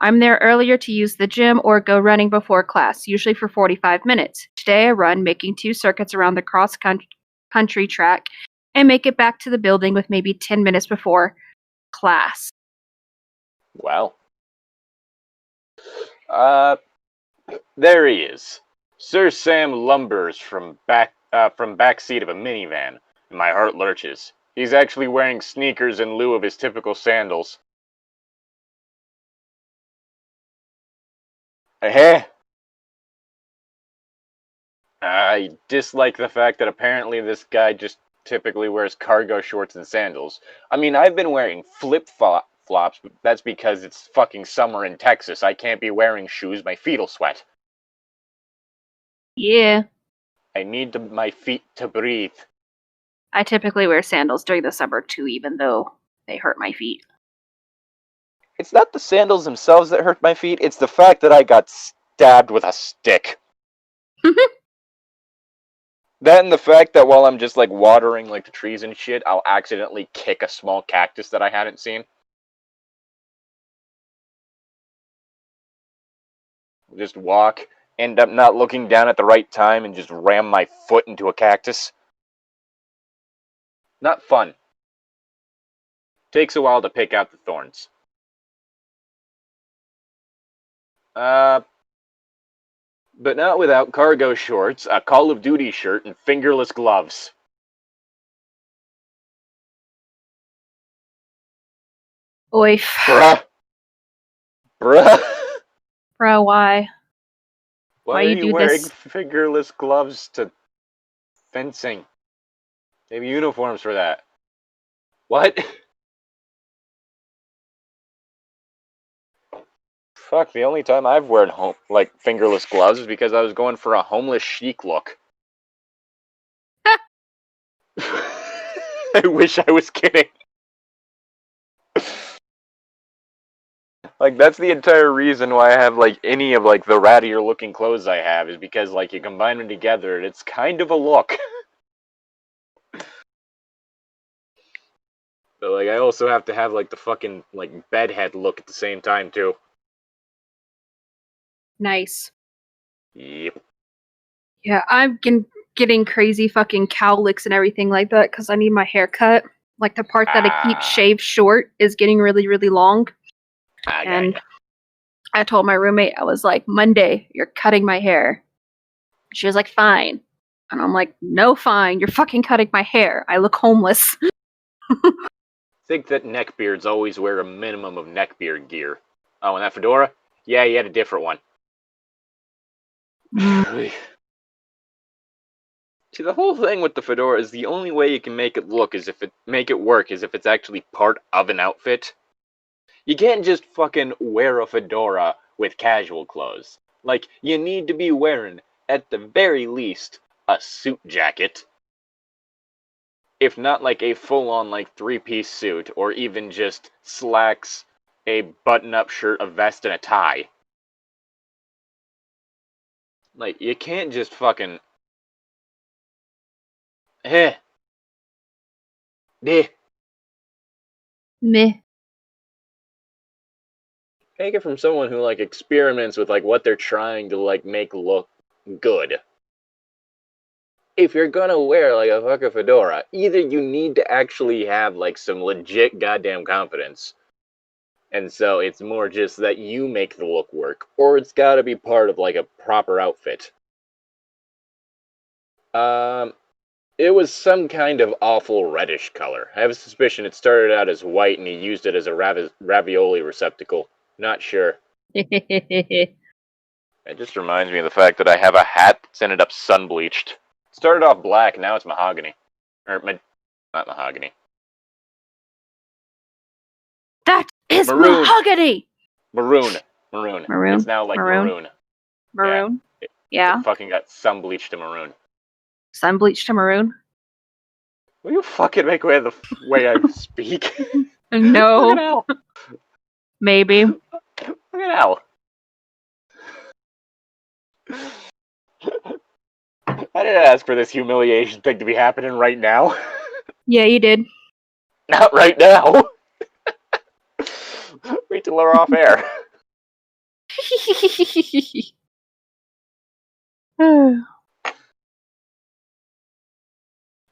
I'm there earlier to use the gym or go running before class, usually for 45 minutes. Today I run, making 2 circuits around the cross-country track, and make it back to the building with maybe 10 minutes before class. Well. There he is. Sir Sam lumbers from backseat of a minivan, and my heart lurches. He's actually wearing sneakers in lieu of his typical sandals. Hey. I dislike the fact that apparently this guy just typically wears cargo shorts and sandals. I mean, I've been wearing flip-flops, but that's because it's fucking summer in Texas. I can't be wearing shoes, my feet'll sweat. Yeah. I need my feet to breathe. I typically wear sandals during the summer too, even though they hurt my feet. It's not the sandals themselves that hurt my feet, it's the fact that I got stabbed with a stick. That and the fact that while I'm just like watering like the trees and shit, I'll accidentally kick a small cactus that I hadn't seen. Just walk, end up not looking down at the right time, and just ram my foot into a cactus. Not fun. Takes a while to pick out the thorns. But not without cargo shorts, a Call of Duty shirt, and fingerless gloves. Oif. Bruh. Bro, why? Why you are you do wearing this? fingerless gloves to fencing? They have uniforms for that. What? Fuck, the only time I've worn fingerless gloves is because I was going for a homeless chic look. I wish I was kidding. Like, that's the entire reason why I have, like, any of, like, the rattier looking clothes I have, is because, like, you combine them together and it's kind of a look. But, like, I also have to have, like, the fucking, like, bedhead look at the same time, too. Nice. Yep. Yeah, I'm getting crazy fucking cowlicks and everything like that because I need my hair cut. Like, the part that I keep shaved short is getting really, really long. And I told my roommate, I was like, Monday, you're cutting my hair. She was like, fine. And I'm like, no, fine. You're fucking cutting my hair. I look homeless. Think that neckbeards always wear a minimum of neckbeard gear. Oh, and that fedora? Yeah, you had a different one. See, the whole thing with the fedora is the only way you can make it work is if it's actually part of an outfit. You can't just fucking wear a fedora with casual clothes. Like, you need to be wearing, at the very least, a suit jacket. If not like a full-on like 3-piece suit, or even just slacks, a button-up shirt, a vest, and a tie. Like, you can't just fucking... Eh. Meh. Meh. Take it from someone who, like, experiments with, like, what they're trying to, like, make look good. If you're gonna wear, like, a fucking fedora, either you need to actually have, like, some legit goddamn confidence, and so it's more just that you make the look work, or it's gotta be part of, like, a proper outfit. It was some kind of awful reddish color. I have a suspicion it started out as white and he used it as a ravioli receptacle. Not sure. It just reminds me of the fact that I have a hat that's ended up sun-bleached. It started off black, now it's mahogany. Not mahogany. That is Maroon. mahogany! Maroon. It's now like maroon. Maroon? Yeah. It fucking got sun-bleached to maroon. Sun-bleached to maroon? Will you fucking make way of the way I speak? No. Look at Al. Maybe. Look at Al. I didn't ask for this humiliation thing to be happening right now. Yeah, you did. Not right now. Wait till we're off air.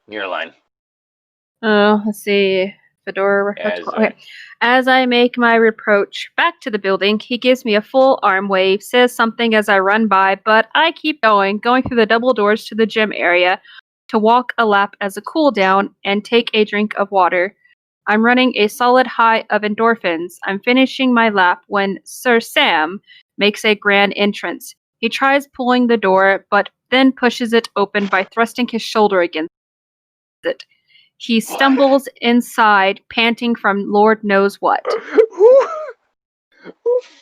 Your line. Oh, let's see. Fedora. Okay. As I make my reproach back to the building, he gives me a full arm wave, says something as I run by, but I keep going through the double doors to the gym area to walk a lap as a cool down and take a drink of water. I'm running a solid high of endorphins. I'm finishing my lap when Sir Sam makes a grand entrance. He tries pulling the door, but then pushes it open by thrusting his shoulder against it. He stumbles inside, panting from Lord knows what. Who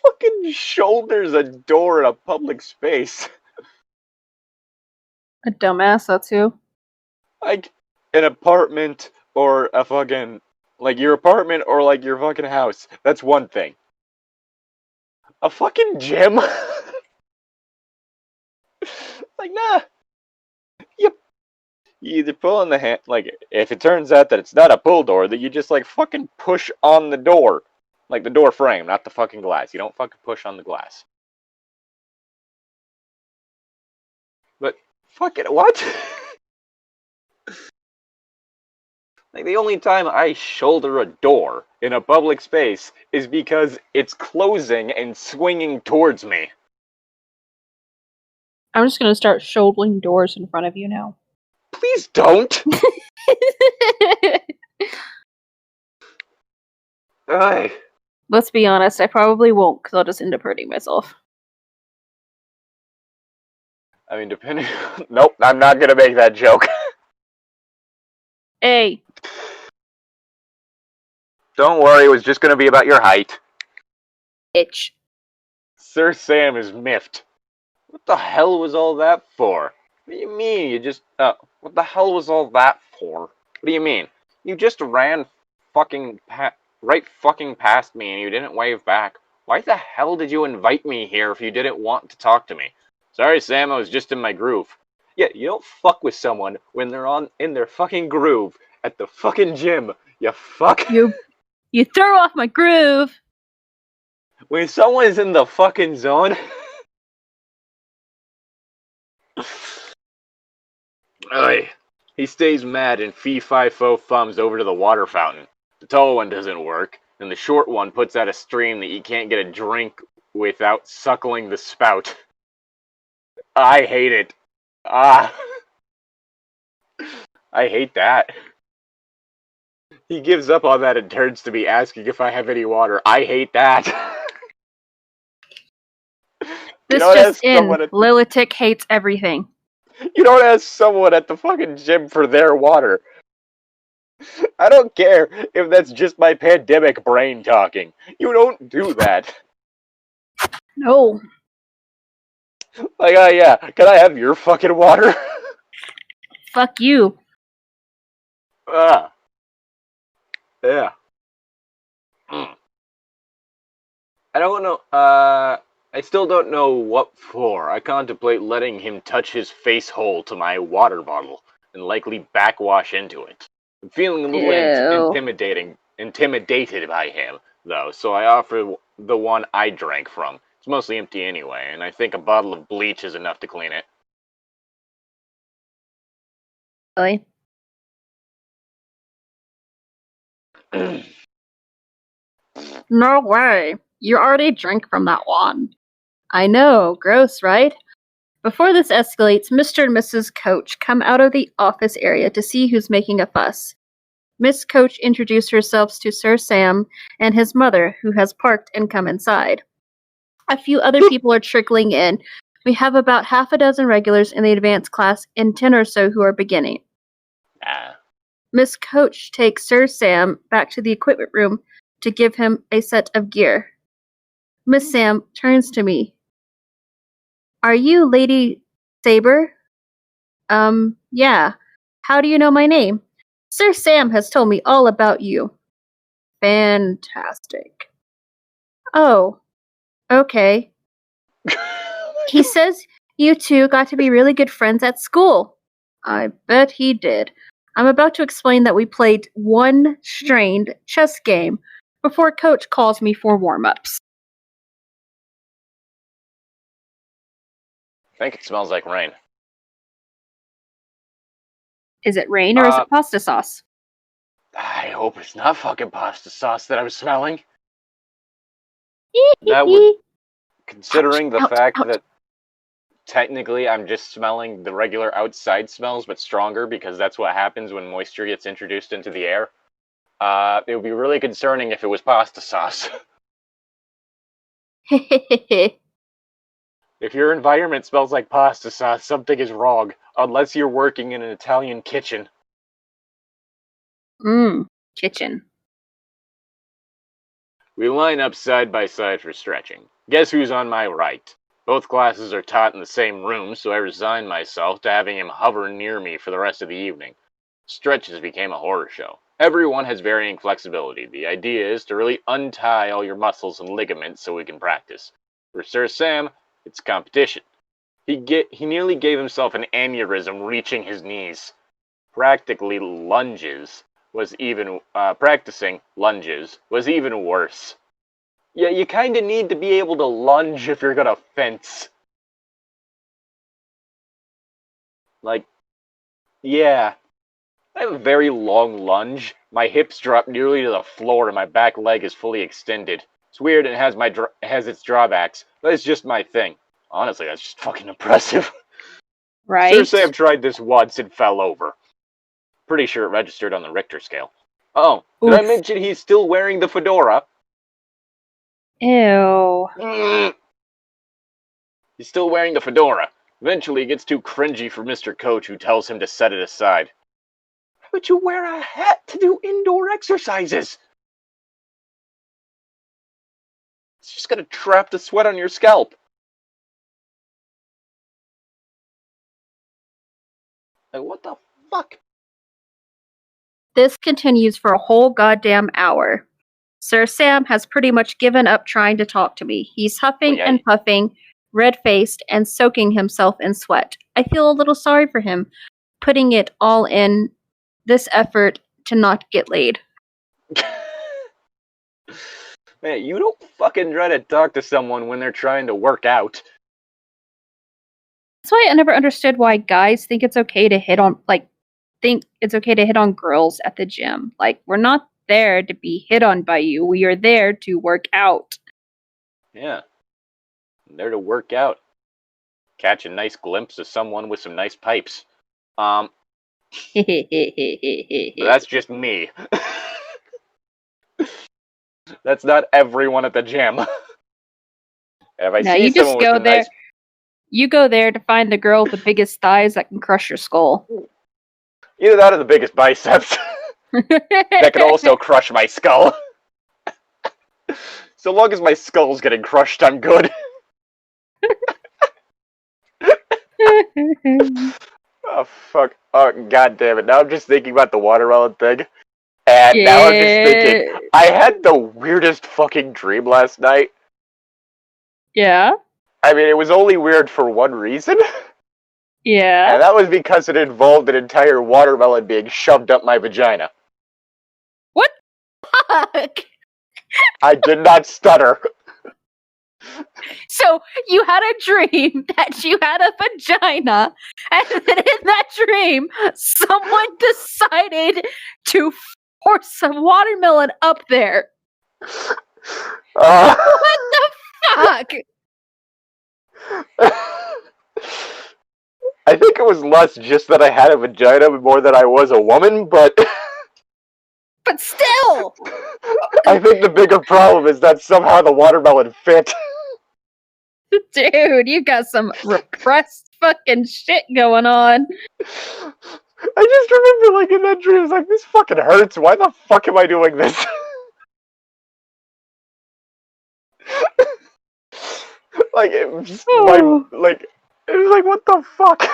fucking shoulders a door in a public space? A dumbass, that's who. Like, an apartment or a fucking... Like, your apartment or, like, your fucking house. That's one thing. A fucking gym? Like, nah. Yep. You either pull on the hand... Like, if it turns out that it's not a pull door, that you just, like, fucking push on the door. Like, the door frame, not the fucking glass. You don't fucking push on the glass. But, fucking... What? Like, the only time I shoulder a door in a public space is because it's closing and swinging towards me. I'm just gonna start shouldering doors in front of you now. Please don't! Aye. Let's be honest, I probably won't, because I'll just end up hurting myself. I mean, depending... Nope, I'm not gonna make that joke. Hey. Don't worry, it was just gonna be about your height. Itch. Sir Sam is miffed. What the hell was all that for? What do you mean? You just... what the hell was all that for? What do you mean? You just ran fucking right fucking past me and you didn't wave back. Why the hell did you invite me here if you didn't want to talk to me? Sorry, Sam, I was just in my groove. Yeah, you don't fuck with someone when they're in their fucking groove at the fucking gym. You fuck... You throw off my groove! When someone's in the fucking zone... Aye. He stays mad and fee-fi-fo thumbs over to the water fountain. The tall one doesn't work, and the short one puts out a stream that you can't get a drink without suckling the spout. I hate it. I hate that. He gives up on that and turns to me asking if I have any water. I hate that. This just in, Llytic hates everything. You don't ask someone at the fucking gym for their water. I don't care if that's just my pandemic brain talking. You don't do that. No. Like, yeah, can I have your fucking water? Fuck you. Ah. Yeah. Mm. I don't know, I still don't know what for. I contemplate letting him touch his face hole to my water bottle and likely backwash into it. I'm feeling a little Ew. intimidated by him, though, so I offer the one I drank from. It's mostly empty anyway, and I think a bottle of bleach is enough to clean it. Really? No way. You already drank from that one. I know. Gross, right? Before this escalates, Mr. and Mrs. Coach come out of the office area to see who's making a fuss. Miss Coach introduced herself to Sir Sam and his mother, who has parked and come inside. A few other people are trickling in. We have about half a dozen regulars in the advanced class and 10 or so who are beginning. Miss Coach takes Sir Sam back to the equipment room to give him a set of gear. Miss Sam turns to me. Are you Lady Saber? Yeah. How do you know my name? Sir Sam has told me all about you. Fantastic. Oh, okay. He says you two got to be really good friends at school. I bet he did. I'm about to explain that we played one strained chess game before Coach calls me for warm-ups. I think it smells like rain. Is it rain or is it pasta sauce? I hope it's not fucking pasta sauce that I'm smelling. That would, considering the fact that technically I'm just smelling the regular outside smells, but stronger because that's what happens when moisture gets introduced into the air. It would be really concerning if it was pasta sauce. If your environment smells like pasta sauce, something is wrong. Unless you're working in an Italian kitchen. Kitchen. We line up side by side for stretching. Guess who's on my right? Both classes are taught in the same room, so I resign myself to having him hover near me for the rest of the evening. Stretches became a horror show. Everyone has varying flexibility. The idea is to really untie all your muscles and ligaments so we can practice. For Sir Sam, it's competition. He nearly gave himself an aneurysm reaching his knees. Practicing lunges was even worse. Yeah, you kind of need to be able to lunge if you're gonna fence. Like, yeah. I have a very long lunge. My hips drop nearly to the floor and my back leg is fully extended. It's weird and has its drawbacks, but it's just my thing. Honestly, that's just fucking impressive. Right? Sir Sam tried this once and fell over. Pretty sure it registered on the Richter scale. Oh, did I mention he's still wearing the fedora? Ew. He's still wearing the fedora. Eventually it gets too cringy for Mr. Coach, who tells him to set it aside. How would you wear a hat to do indoor exercises? It's just gonna trap the sweat on your scalp. Like, what the fuck? This continues for a whole goddamn hour. Sir Sam has pretty much given up trying to talk to me. He's huffing and puffing, red-faced, and soaking himself in sweat. I feel a little sorry for him, putting it all in this effort to not get laid. Man, you don't fucking try to talk to someone when they're trying to work out. That's why I never understood why guys think it's okay to hit on girls at the gym. Like, we're not there to be hit on by you. We are there to work out. Yeah. I'm there to work out. Catch a nice glimpse of someone with some nice pipes. That's just me. That's not everyone at the gym. If I see someone with some nice... You go there to find the girl with the biggest thighs that can crush your skull. Either that or the biggest biceps. That can also crush my skull. So long as my skull's getting crushed, I'm good. Oh, fuck. Oh, god damn it. Now I'm just thinking about the watermelon thing. And now I'm just thinking, I had the weirdest fucking dream last night. Yeah? I mean, it was only weird for one reason. Yeah? And that was because it involved an entire watermelon being shoved up my vagina. What the fuck? I did not stutter. So you had a dream that you had a vagina, and then in that dream, someone decided to force a watermelon up there. What the fuck? I think it was less just that I had a vagina more than I was a woman, but... But still! I think the bigger problem is that somehow the watermelon fit. Dude, you got some repressed fucking shit going on. I just remember, like, in that dream, I was like, this fucking hurts. Why the fuck am I doing this? Like, it was just it was like, what the fuck?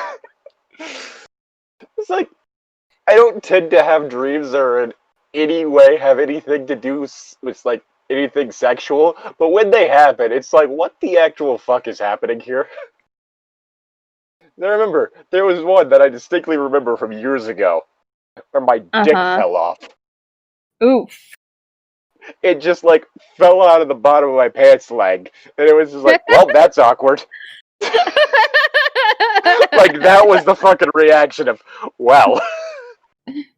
It's like, I don't tend to have dreams or in any way have anything to do with, like, anything sexual, but when they happen, it's like, what the actual fuck is happening here? I remember, there was one that I distinctly remember from years ago, where my dick fell off. Oof. It just, like, fell out of the bottom of my pants leg, and it was just like, well, that's awkward. Like, that was the fucking reaction of, well.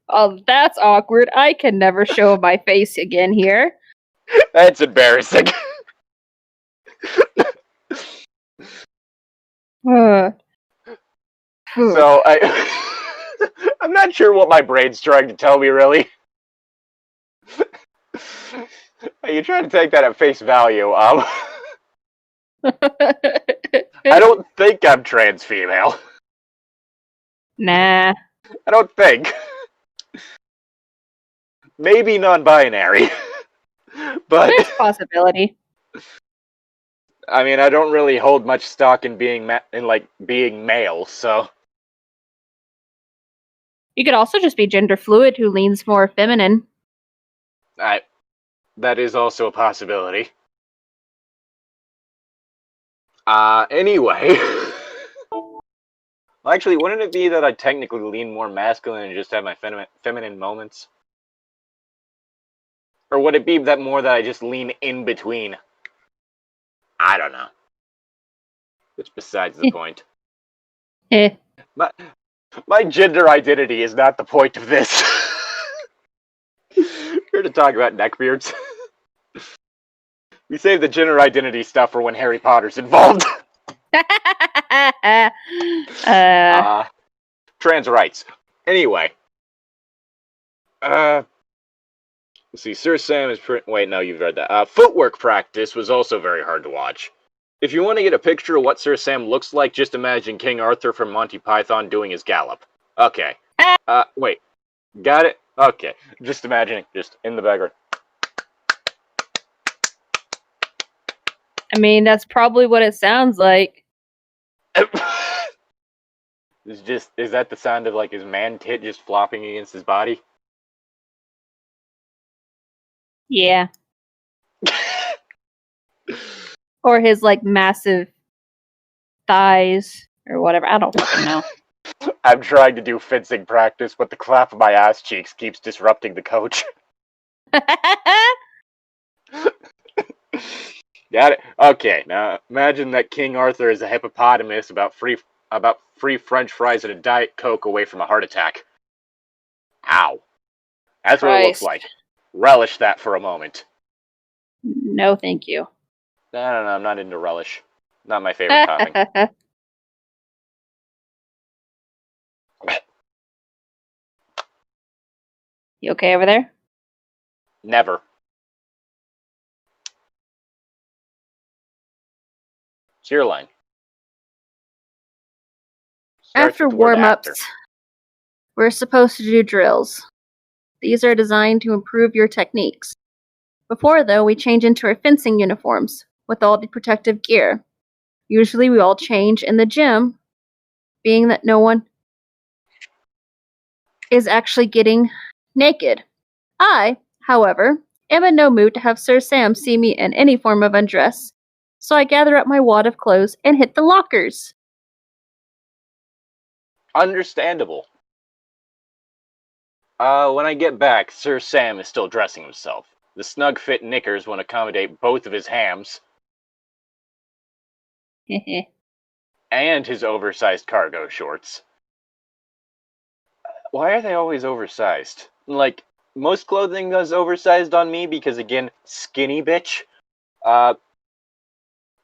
Oh, that's awkward. I can never show my face again here. That's embarrassing. So, I'm not sure what my brain's trying to tell me, really. You try to take that at face value. I don't think I'm trans female. Nah. I don't think. Maybe non-binary. But there's a possibility. I mean, I don't really hold much stock in being being male, so You could also just be gender fluid who leans more feminine. that is also a possibility. Anyway. Well, actually, wouldn't it be that I technically lean more masculine and just have my feminine moments? Or would it be that more that I just lean in between? I don't know. It's besides the point. My gender identity is not the point of this. Here to talk about neckbeards. We save the gender identity stuff for when Harry Potter's involved. Trans rights. Anyway. Let's see. Sir Sam is wait, no, you've read that. Footwork practice was also very hard to watch. If you want to get a picture of what Sir Sam looks like, just imagine King Arthur from Monty Python doing his gallop. Okay. Wait. Got it? Okay. Just imagining, just in the background. I mean, that's probably what it sounds like. Is that the sound of, like, his man tit just flopping against his body? Yeah. Or his, like, massive thighs, or whatever. I don't fucking know. I'm trying to do fencing practice, but the clap of my ass cheeks keeps disrupting the coach. Got it? Okay, now imagine that King Arthur is a hippopotamus about free French fries and a Diet Coke away from a heart attack. Ow. That's what it looks like. Relish that for a moment. No, thank you. No, I'm not into relish. Not my favorite topping. You okay over there? Never. It's your line. After warm-ups, we're supposed to do drills. These are designed to improve your techniques. Before, though, we change into our fencing uniforms with all the protective gear. Usually we all change in the gym being that no one is actually getting naked. I, however, am in no mood to have Sir Sam see me in any form of undress, so I gather up my wad of clothes and hit the lockers. Understandable. When I get back, Sir Sam is still dressing himself. The snug fit knickers won't accommodate both of his hams, and his oversized cargo shorts. Why are they always oversized? Like, most clothing is oversized on me because, again, skinny bitch.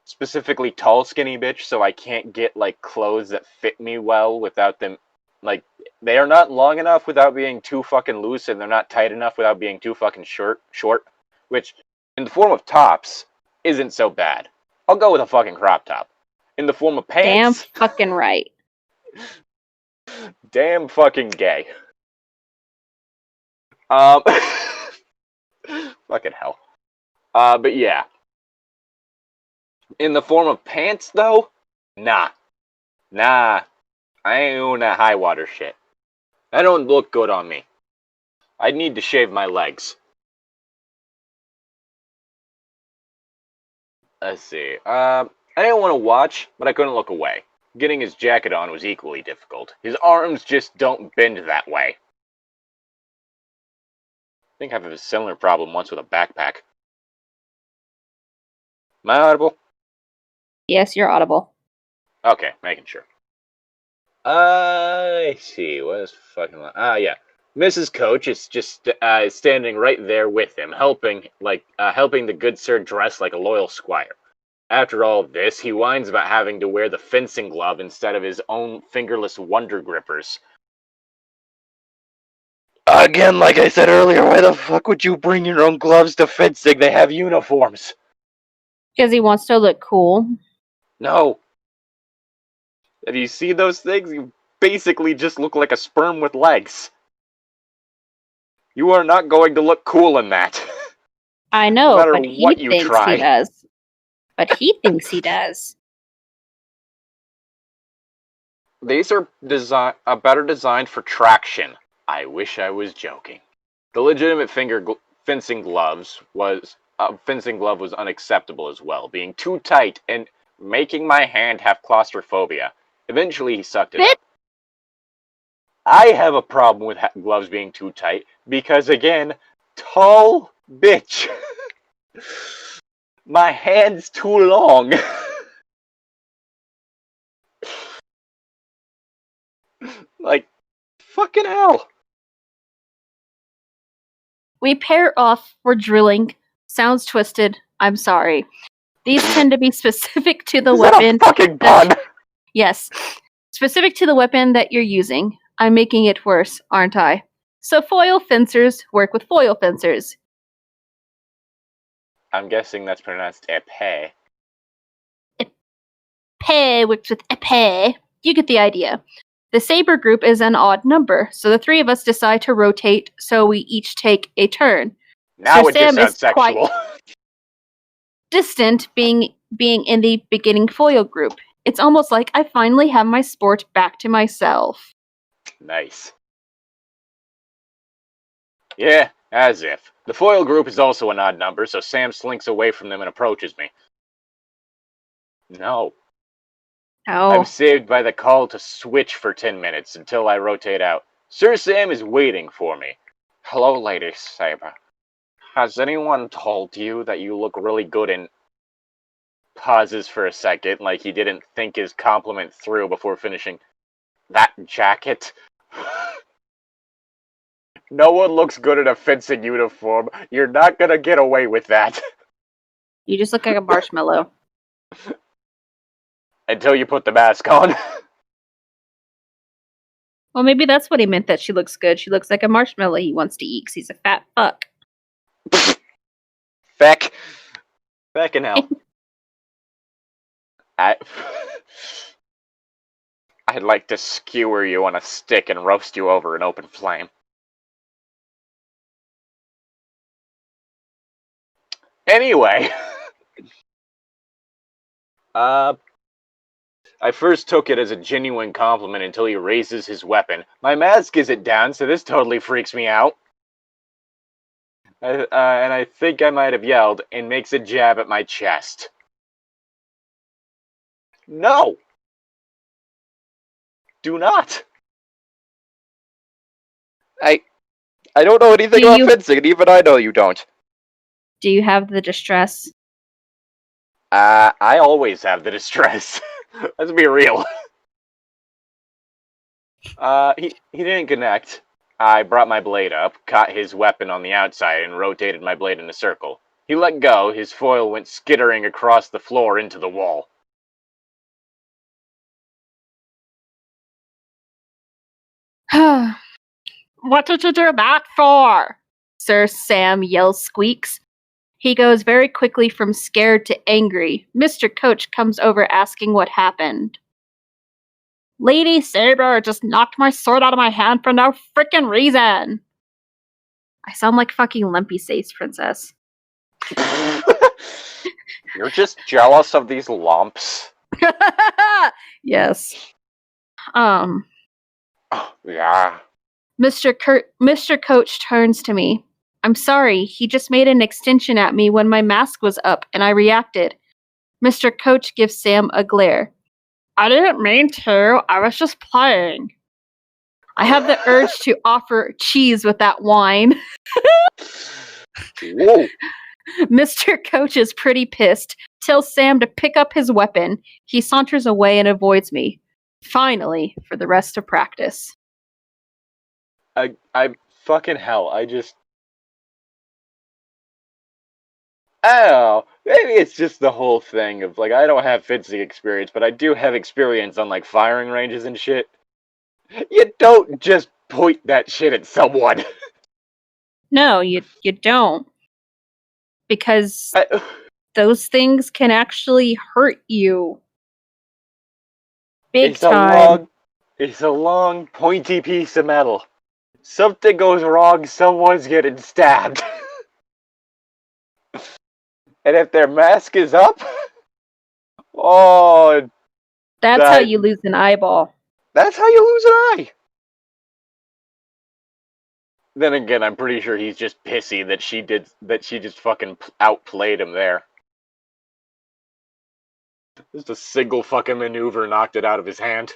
Specifically tall skinny bitch, so I can't get, like, clothes that fit me well without them, like, they are not long enough without being too fucking loose, and they're not tight enough without being too fucking short, which, in the form of tops, isn't so bad. I'll go with a fucking crop top. In the form of Damn pants... fucking right. Damn fucking gay. Fucking hell. But yeah. In the form of pants, though? Nah. I ain't doing that high water shit. That don't look good on me. I'd need to shave my legs. Let's see. I didn't want to watch, but I couldn't look away. Getting his jacket on was equally difficult. His arms just don't bend that way. I think I have a similar problem once with a backpack. Am I audible? Yes, you're audible. Okay, making sure. I see. What is fucking... yeah. Mrs. Coach is just standing right there with him, helping the good sir dress like a loyal squire. After all this, he whines about having to wear the fencing glove instead of his own fingerless wonder grippers. Again, like I said earlier, why the fuck would you bring your own gloves to fencing? They have uniforms. Because he wants to look cool. No. If you see those things, you basically just look like a sperm with legs. You are not going to look cool in that. I know, no matter but he what you thinks try. he does. But he thinks he does. These are better designed for traction. I wish I was joking. The legitimate fencing glove was unacceptable as well, being too tight and making my hand have claustrophobia. Eventually, he sucked it up. I have a problem with gloves being too tight because, again, tall bitch. My hand's too long. Like, fucking hell. We pair off for drilling. Sounds twisted. I'm sorry. These tend to be specific to the weapon. Is that a fucking pun? Yes. Specific to the weapon that you're using. I'm making it worse, aren't I? So foil fencers work with foil fencers. I'm guessing that's pronounced épée. Épée works with épée. You get the idea. The saber group is an odd number, so the three of us decide to rotate so we each take a turn. Now Sir it Sam just sounds is quite sexual. distant being in the beginning foil group. It's almost like I finally have my sport back to myself. Nice. Yeah, as if. The foil group is also an odd number, so Sam slinks away from them and approaches me. No. Oh. I'm saved by the call to switch for 10 minutes until I rotate out. Sir Sam is waiting for me. Hello, Lady Saber. Has anyone told you that you look really good in... Pauses for a second, like he didn't think his compliment through before finishing. That jacket? No one looks good in a fencing uniform. You're not gonna get away with that. You just look like a marshmallow. Until you put the mask on. Well, maybe that's what he meant, that she looks good. She looks like a marshmallow he wants to eat because he's a fat fuck. Feck. Feckin' hell. I'd like to skewer you on a stick and roast you over an open flame. Anyway. I first took it as a genuine compliment until he raises his weapon. My mask isn't down, so this totally freaks me out. And I think I might have yelled, and makes a jab at my chest. No! Do not! I don't know anything about fencing, and even I know you don't. Do you have the distress? I always have the distress. Let's be real. He didn't connect. I brought my blade up, caught his weapon on the outside, and rotated my blade in a circle. He let go, his foil went skittering across the floor into the wall. What did you do that for? Sir Sam yells squeaks. He goes very quickly from scared to angry. Mr. Coach comes over asking what happened. Lady Saber just knocked my sword out of my hand for no freaking reason. I sound like fucking Lumpy Face Princess. You're just jealous of these lumps. Yes. Yeah. Mr. Coach turns to me. I'm sorry, he just made an extension at me when my mask was up, and I reacted. Mr. Coach gives Sam a glare. I didn't mean to, I was just playing. I have the urge to offer cheese with that wine. Whoa. Mr. Coach is pretty pissed, tells Sam to pick up his weapon. He saunters away and avoids me. Finally, for the rest of practice. I fucking hell, I don't know, maybe it's just the whole thing of, like, I don't have fencing experience, but I do have experience on, like, firing ranges and shit. You don't just point that shit at someone. No, you don't. Because those things can actually hurt you. Big time. It's a long, pointy piece of metal. Something goes wrong, someone's getting stabbed. And if their mask is up, that's how you lose an eyeball. That's how you lose an eye. Then again, I'm pretty sure he's just pissy that she just fucking outplayed him there. Just a single fucking maneuver knocked it out of his hand.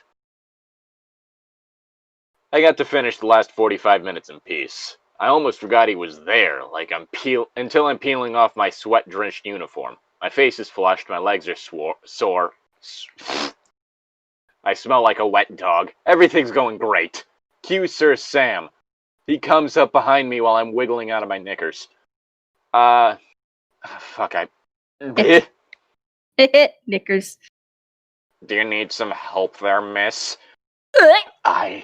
I got to finish the last 45 minutes in peace. I almost forgot he was there, like until I'm peeling off my sweat-drenched uniform. My face is flushed, my legs are sore. I smell like a wet dog. Everything's going great. Cue Sir Sam. He comes up behind me while I'm wiggling out of my knickers. Knickers. Do you need some help there, miss? I'm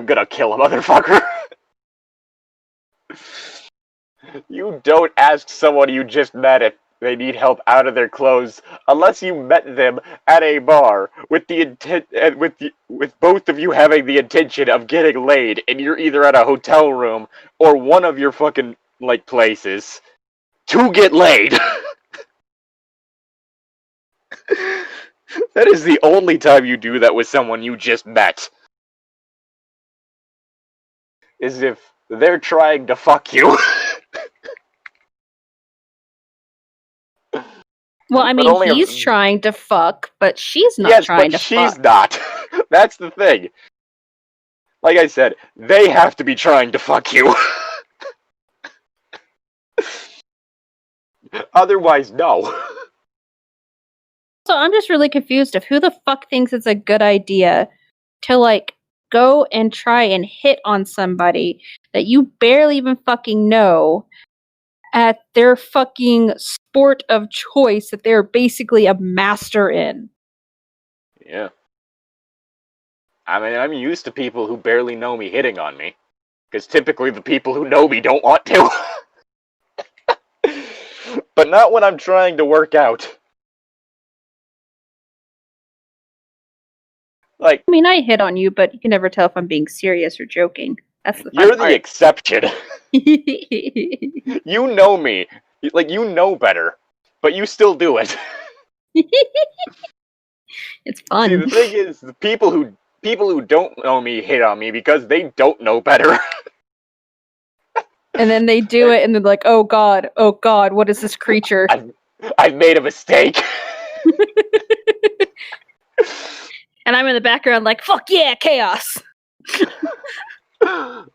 gonna kill a motherfucker. You don't ask someone you just met if they need help out of their clothes unless you met them at a bar with the intent with both of you having the intention of getting laid, and you're either at a hotel room or one of your fucking like places to get laid. That is the only time you do that with someone you just met. Is if they're trying to fuck you. Well, I mean, he's trying to fuck, but she's not trying to fuck. Yes, but she's not. That's the thing. Like I said, they have to be trying to fuck you. Otherwise, no. So I'm just really confused of who the fuck thinks it's a good idea to, like, go and try and hit on somebody that you barely even fucking know at their fucking sport of choice that they're basically a master in. Yeah. I mean, I'm used to people who barely know me hitting on me. Because typically the people who know me don't want to. But not when I'm trying to work out. Like, I mean, I hit on you, but you can never tell if I'm being serious or joking. That's the fun you're part. the exception. You know me. Like, you know better. But you still do it. It's fun. See, the thing is, the people who don't know me hate on me because they don't know better. And then they do it, and they're like, oh god, what is this creature? I've made a mistake. And I'm in the background like, fuck yeah, chaos! The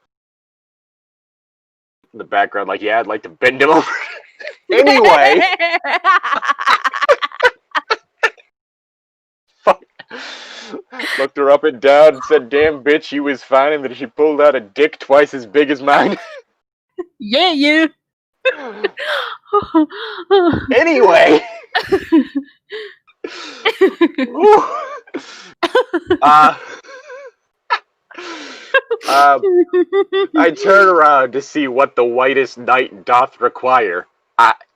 background like, yeah, I'd like to bend him over. Anyway. Fuck. Looked her up and down and said, damn bitch, she was fine, and that she pulled out a dick twice as big as mine. Yeah. Anyway. I turn around to see what the whitest knight doth require.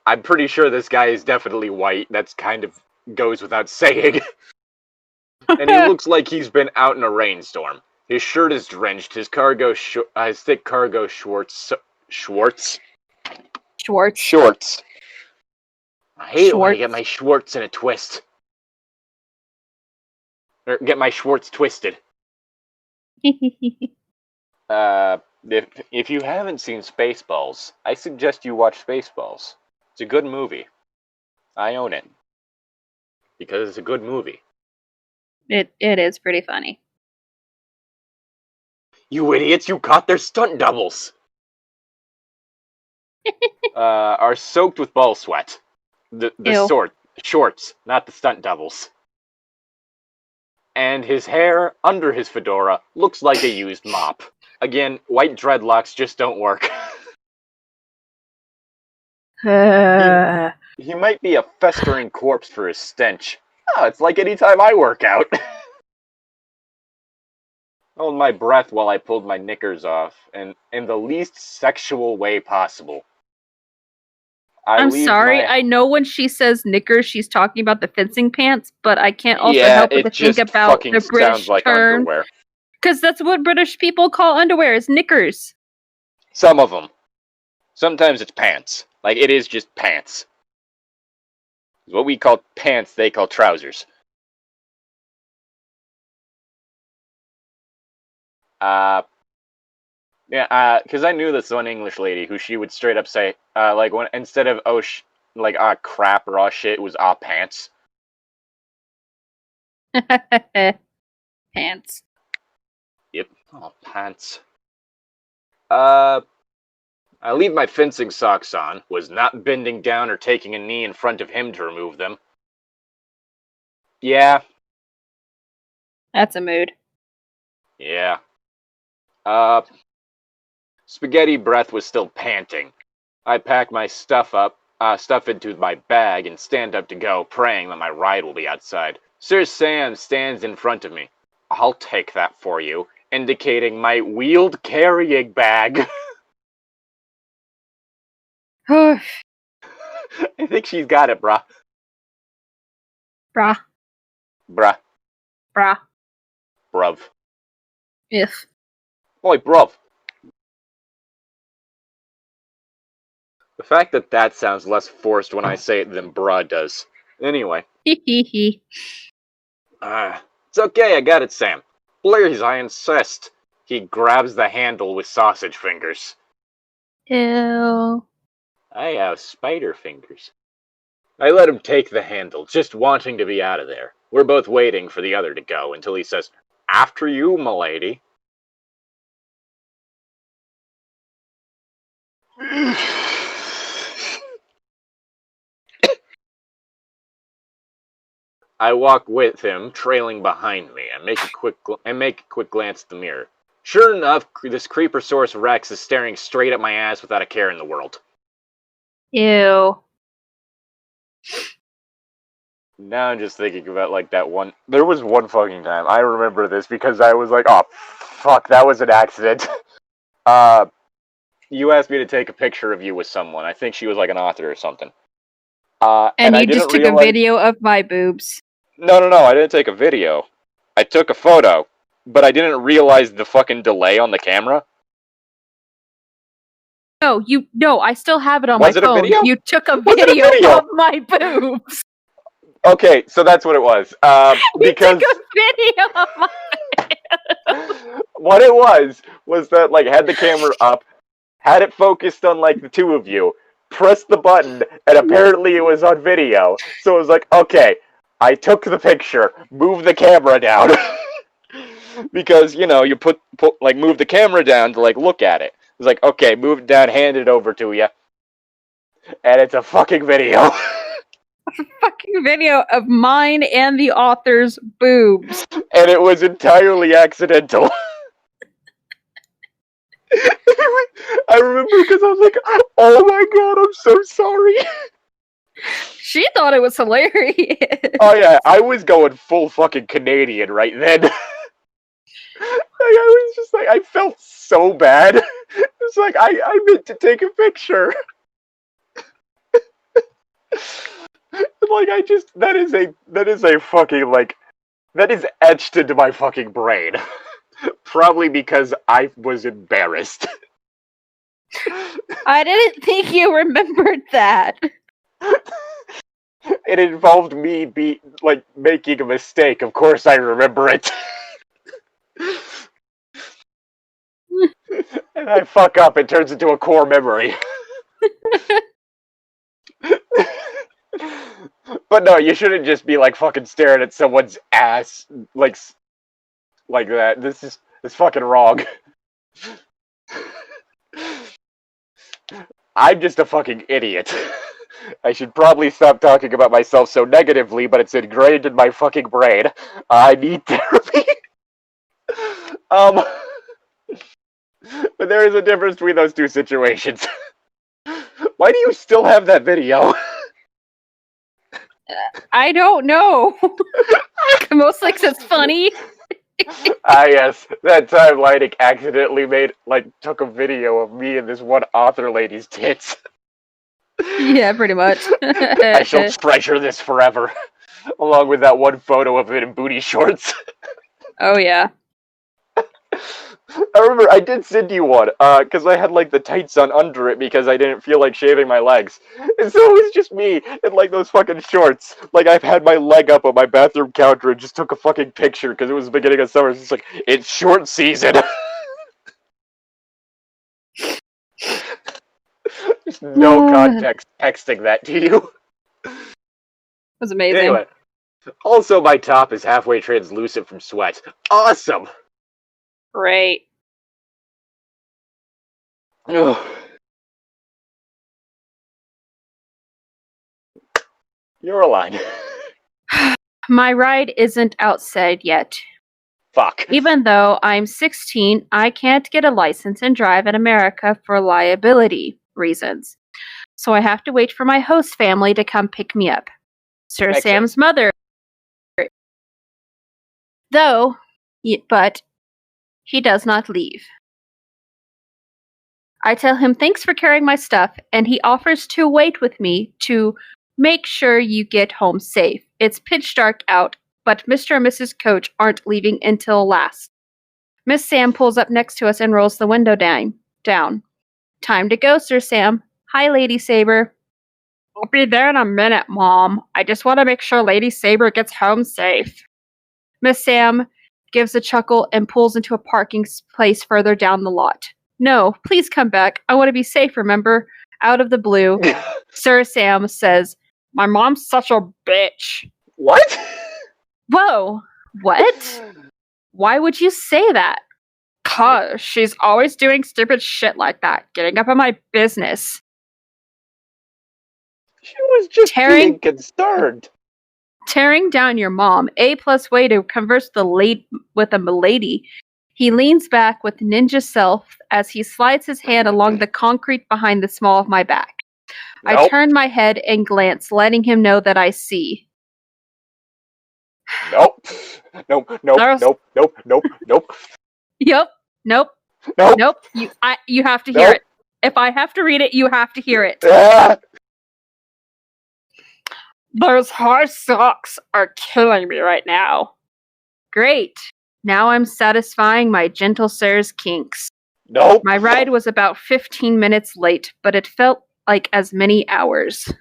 I'm pretty sure this guy is definitely white. That's kind of goes without saying. And he looks like he's been out in a rainstorm. His shirt is drenched. His thick cargo shorts. I hate it when I get my Schwartz in a twist. Or get my Schwartz twisted. If you haven't seen Spaceballs, I suggest you watch Spaceballs. It's a good movie. I own it. Because it's a good movie. It is pretty funny. You idiots, you caught their stunt doubles! Are soaked with ball sweat. The shorts, not the stunt doubles. And his hair, under his fedora, looks like a used mop. Again, white dreadlocks just don't work. He might be a festering corpse for his stench. Oh, it's like any time I work out. Held my breath while I pulled my knickers off, and in the least sexual way possible. I'm sorry, I know when she says knickers, she's talking about the fencing pants, but I can't also help but to think about the British like term. Underwear. Because that's what British people call underwear, is knickers. Some of them. Sometimes it's pants. Like, it is just pants. What we call pants, they call trousers. Because I knew this one English lady who she would straight up say, like, when instead of crap or shit, it was pants. Pants. Yep. Oh, pants. I leave my fencing socks on, was not bending down or taking a knee in front of him to remove them. Yeah. That's a mood. Yeah. Spaghetti breath was still panting. I pack my stuff into my bag and stand up to go, praying that my ride will be outside. Sir Sam stands in front of me. I'll take that for you, indicating my wheeled carrying bag. I think she's got it, brah. Bruh. Bruv. If. Oi, bruv. The fact that sounds less forced when I say it than bruh does. Anyway. It's okay, I got it, Sam. Please, I insist. He grabs the handle with sausage fingers. Ew. I have spider fingers. I let him take the handle, just wanting to be out of there. We're both waiting for the other to go until he says, "After you, m'lady." I walk with him, trailing behind me, and make a quick glance at the mirror. Sure enough, this Creepersaurus Rex is staring straight at my ass without a care in the world. Ew. Now I'm just thinking about, like, that one... There was one fucking time, I remember this, because I was like, oh, fuck, that was an accident. You asked me to take a picture of you with someone. I think she was, like, an author or something. And you just took a video of my boobs. No, I didn't take a video. I took a photo, but I didn't realize the fucking delay on the camera. No, I still have it on my phone. Was it a video? You took a video of my boobs. Okay, so that's what it was. You Because took a video of my... what it was that, like, had the camera up, had it focused on, like, the two of you, pressed the button, and apparently it was on video. So it was like, okay, I took the picture, moved the camera down. Because, you know, you move the camera down to, like, look at it. It's like, okay, move it down, hand it over to you. And it's a fucking video. fucking video of mine and the author's boobs. And it was entirely accidental. I remember because I was like, oh my god, I'm so sorry. She thought it was hilarious. Oh yeah, I was going full fucking Canadian right then. I was just like, I felt so bad. It's like, I meant to take a picture. Like, that is a fucking, like, that is etched into my fucking brain. Probably because I was embarrassed. I didn't think you remembered that. It involved me making a mistake. Of course I remember it. And I fuck up, it turns into a core memory. But no, you shouldn't just be like fucking staring at someone's ass like that. This is fucking wrong. I'm just a fucking idiot. I should probably stop talking about myself so negatively, but it's ingrained in my fucking brain. I need therapy. But there is a difference between those two situations. Why do you still have that video? I don't know. Mostly because it's funny. Yes. That time Llytic accidentally took a video of me and this one author lady's tits. Yeah, pretty much. I shall treasure this forever. Along with that one photo of it in booty shorts. Oh, yeah. I remember I did send you one, because I had, like, the tights on under it because I didn't feel like shaving my legs. And so it was just me in, like, those fucking shorts. Like, I've had my leg up on my bathroom counter and just took a fucking picture because it was the beginning of summer. It's just like, it's short season. Just no context texting that to you. That's amazing. Anyway, also my top is halfway translucent from sweat. Awesome! Great. Ugh. You're a line. My ride isn't outside yet. Fuck. Even though I'm 16, I can't get a license and drive in America for liability reasons. So I have to wait for my host family to come pick me up. Sir Makes Sam's mother. But he does not leave. I tell him thanks for carrying my stuff, and he offers to wait with me to make sure you get home safe. It's pitch dark out, but Mr. and Mrs. Coach aren't leaving until last. Miss Sam pulls up next to us and rolls the window down. Time to go, Sir Sam. Hi, Lady Saber. I'll be there in a minute, Mom. I just want to make sure Lady Saber gets home safe. Miss Sam gives a chuckle and pulls into a parking place further down the lot. No, please come back. I want to be safe, remember? Out of the blue, Sir Sam says, my mom's such a bitch. What? Whoa. What? Why would you say that? 'Cause she's always doing stupid shit like that, getting up on my business. She was just being concerned. Tearing down your mom. A+ way to converse with a milady. He leans back with ninja self as he slides his hand along the concrete behind the small of my back. Nope. I turn my head and glance, letting him know that I see. Nope. Nope. Yep. Nope. You have to hear it. If I have to read it, you have to hear it. Those hard socks are killing me right now. Great. Now I'm satisfying my gentle sir's kinks. Nope. My ride was about 15 minutes late, but it felt like as many hours.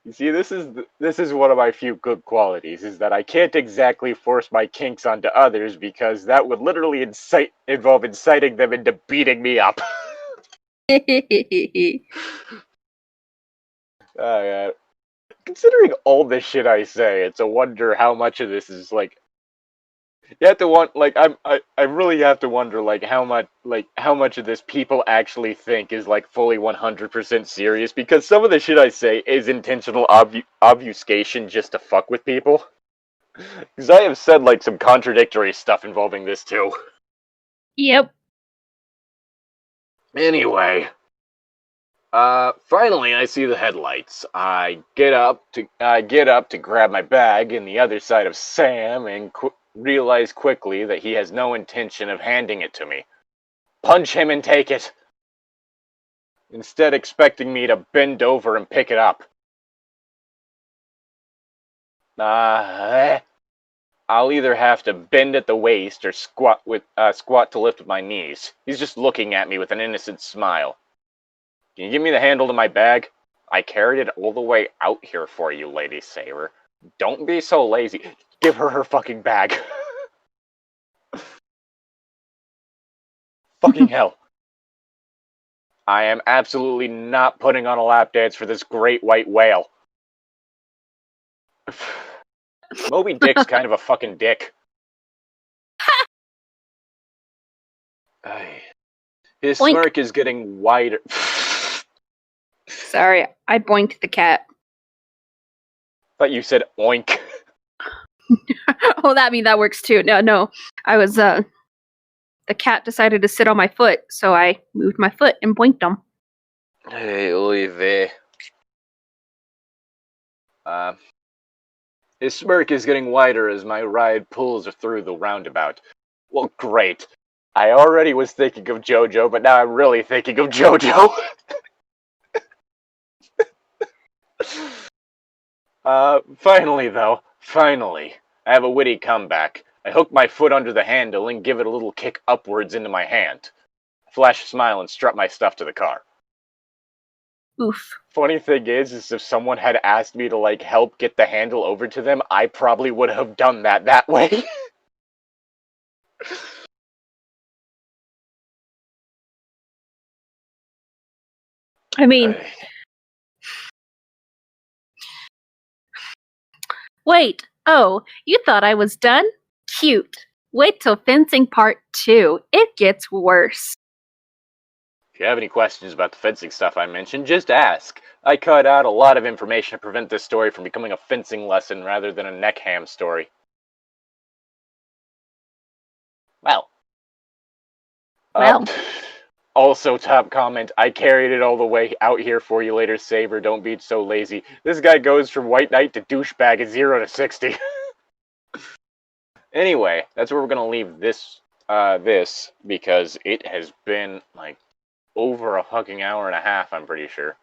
You see, this is one of my few good qualities, is that I can't exactly force my kinks onto others because that would literally involve inciting them into beating me up. Yeah. Considering all the shit I say, it's a wonder how much of this is like. You have to I really have to wonder how much of this people actually think is like fully 100% serious, because some of the shit I say is intentional obfuscation just to fuck with people. Because I have said like some contradictory stuff involving this too. Yep. Anyway, finally I see the headlights. I get up to grab my bag in the other side of Sam and realize quickly that he has no intention of handing it to me. Punch him and take it. Instead expecting me to bend over and pick it up. I'll either have to bend at the waist or squat to lift with my knees. He's just looking at me with an innocent smile. Can you give me the handle to my bag? I carried it all the way out here for you, Lady Saber. Don't be so lazy. Give her fucking bag. Fucking hell. I am absolutely not putting on a lap dance for this great white whale. Moby Dick's kind of a fucking dick. His Boink. smirk is getting wider. Sorry, I boinked the cat. Thought you said oink. Oh, that works too. No. I was, the cat decided to sit on my foot, so I moved my foot and boinked him. Hey, Olivier. His smirk is getting wider as my ride pulls through the roundabout. Well, great. I already was thinking of JoJo, but now I'm really thinking of JoJo. Finally, though. Finally. I have a witty comeback. I hook my foot under the handle and give it a little kick upwards into my hand. I flash a smile and strut my stuff to the car. Oof. Funny thing is if someone had asked me to, help get the handle over to them, I probably would have done that way. I mean... Wait. Oh, you thought I was done? Cute. Wait till fencing part 2. It gets worse. If you have any questions about the fencing stuff I mentioned, just ask. I cut out a lot of information to prevent this story from becoming a fencing lesson rather than a neck ham story. Well. Also, top comment, I carried it all the way out here for you later, Saber. Don't be so lazy. This guy goes from white knight to douchebag at 0 to 60. Anyway, that's where we're going to leave this, because it has been, over a fucking hour and a half, I'm pretty sure.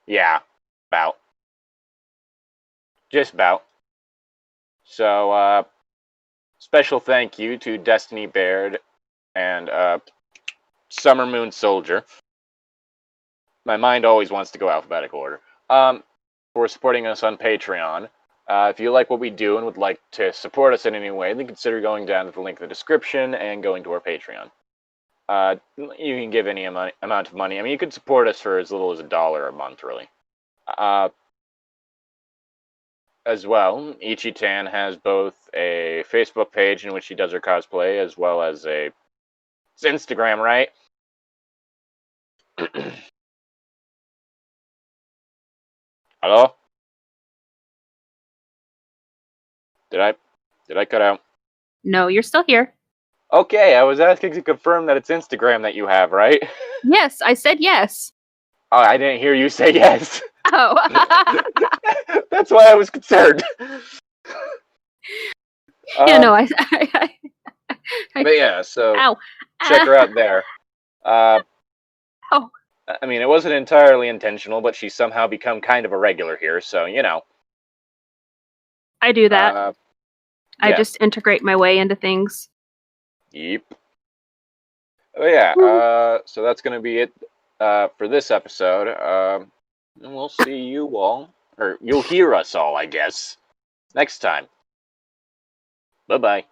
Yeah, about. Just about. So, special thank you to Destiny Baird and, Summer Moon Soldier. My mind always wants to go alphabetical order. For supporting us on Patreon. If you like what we do and would like to support us in any way, then consider going down to the link in the description and going to our Patreon. You can give any amount of money. I mean, you can support us for as little as $1 a month, really. As well, Ichi-Tan has both a Facebook page in which she does her cosplay, as well as it's Instagram, right? Hello? Did I cut out? No, you're still here. Okay, I was asking to confirm that it's Instagram that you have, right? Yes, I said yes. Oh, I didn't hear you say yes. Oh. That's why I was concerned. I but yeah, so Ow. Check her out there. Oh. I mean, it wasn't entirely intentional, but she's somehow become kind of a regular here, so, you know. I do that. Yeah. I just integrate my way into things. Yep. Oh yeah, so that's going to be it for this episode. And we'll see you all, or you'll hear us all, I guess, next time. Bye-bye.